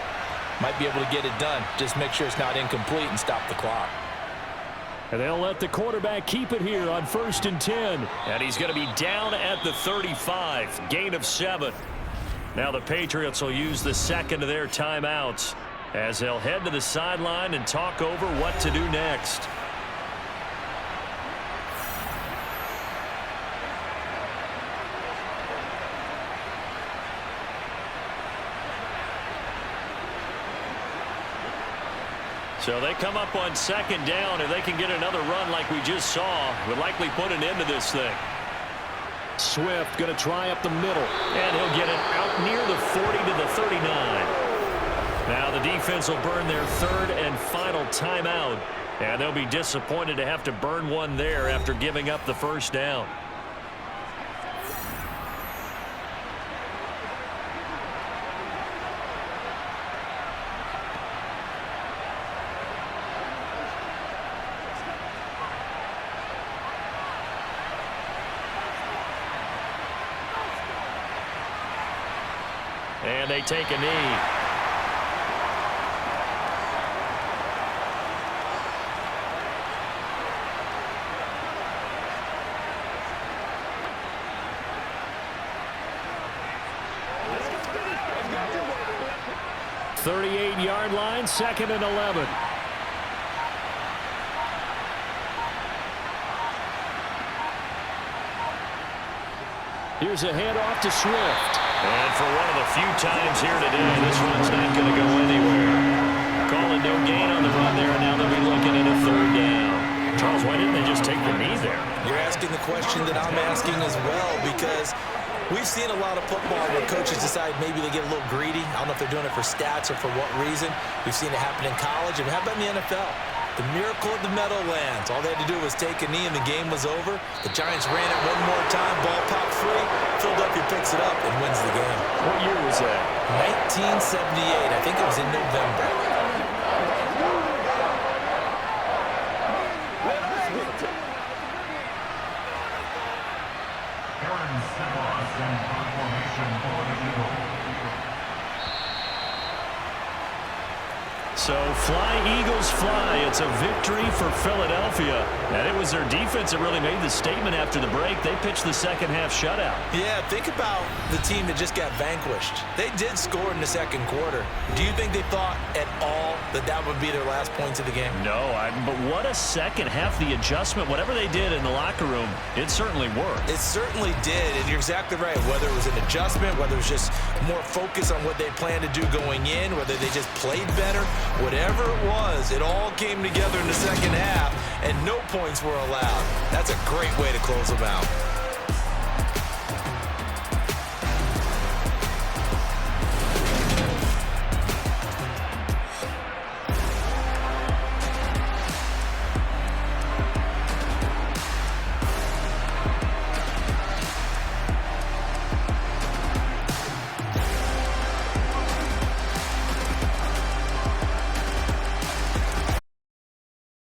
might be able to get it done. Just make sure it's not incomplete and stop the clock. And they'll let the quarterback keep it here on 1st and 10. And he's going to be down at the 35, gain of 7. Now the Patriots will use the 2nd of their timeouts as they'll head to the sideline and talk over what to do next. So they come up on 2nd down. If they can get another run like we just saw, would likely put an end to this thing. Swift going to try up the middle, and he'll get it out near the 40 to the 39. Now the defense will burn their 3rd and final timeout And they'll be disappointed to have to burn one there after giving up the first down. And they take a knee. Yard line, 2nd and 11. Here's a handoff to Swift. And for one of the few times here today, this run's not going to go anywhere. Calling no gain on the run there, and now they'll be looking at a 3rd down. Charles, why didn't they just take the knee there? You're asking the question that I'm asking as well, because we've seen a lot of football where coaches decide maybe they get a little greedy. I don't know if they're doing it for stats or for what reason. We've seen it happen in college. And how about in the NFL? The miracle of the Meadowlands. All they had to do was take a knee and the game was over. The Giants ran it one more time. Ball popped free. Philadelphia picks it up and wins the game. What year was that? 1978. I think it was in November. So fly, Eagles, fly. It's a victory for Philadelphia. And it was their defense that really made the statement after the break. They pitched the second half shutout. Yeah, think about the team that just got vanquished. They did score in the second quarter. Do you think they thought at all that that would be their last points of the game? No, but what a second half. The adjustment, whatever they did in the locker room, it certainly worked. It certainly did, and you're exactly right. Whether it was an adjustment, whether it was just more focus on what they planned to do going in, whether they just played better, whatever it was, it all came together in the second half, and no points were allowed. That's a great way to close them out.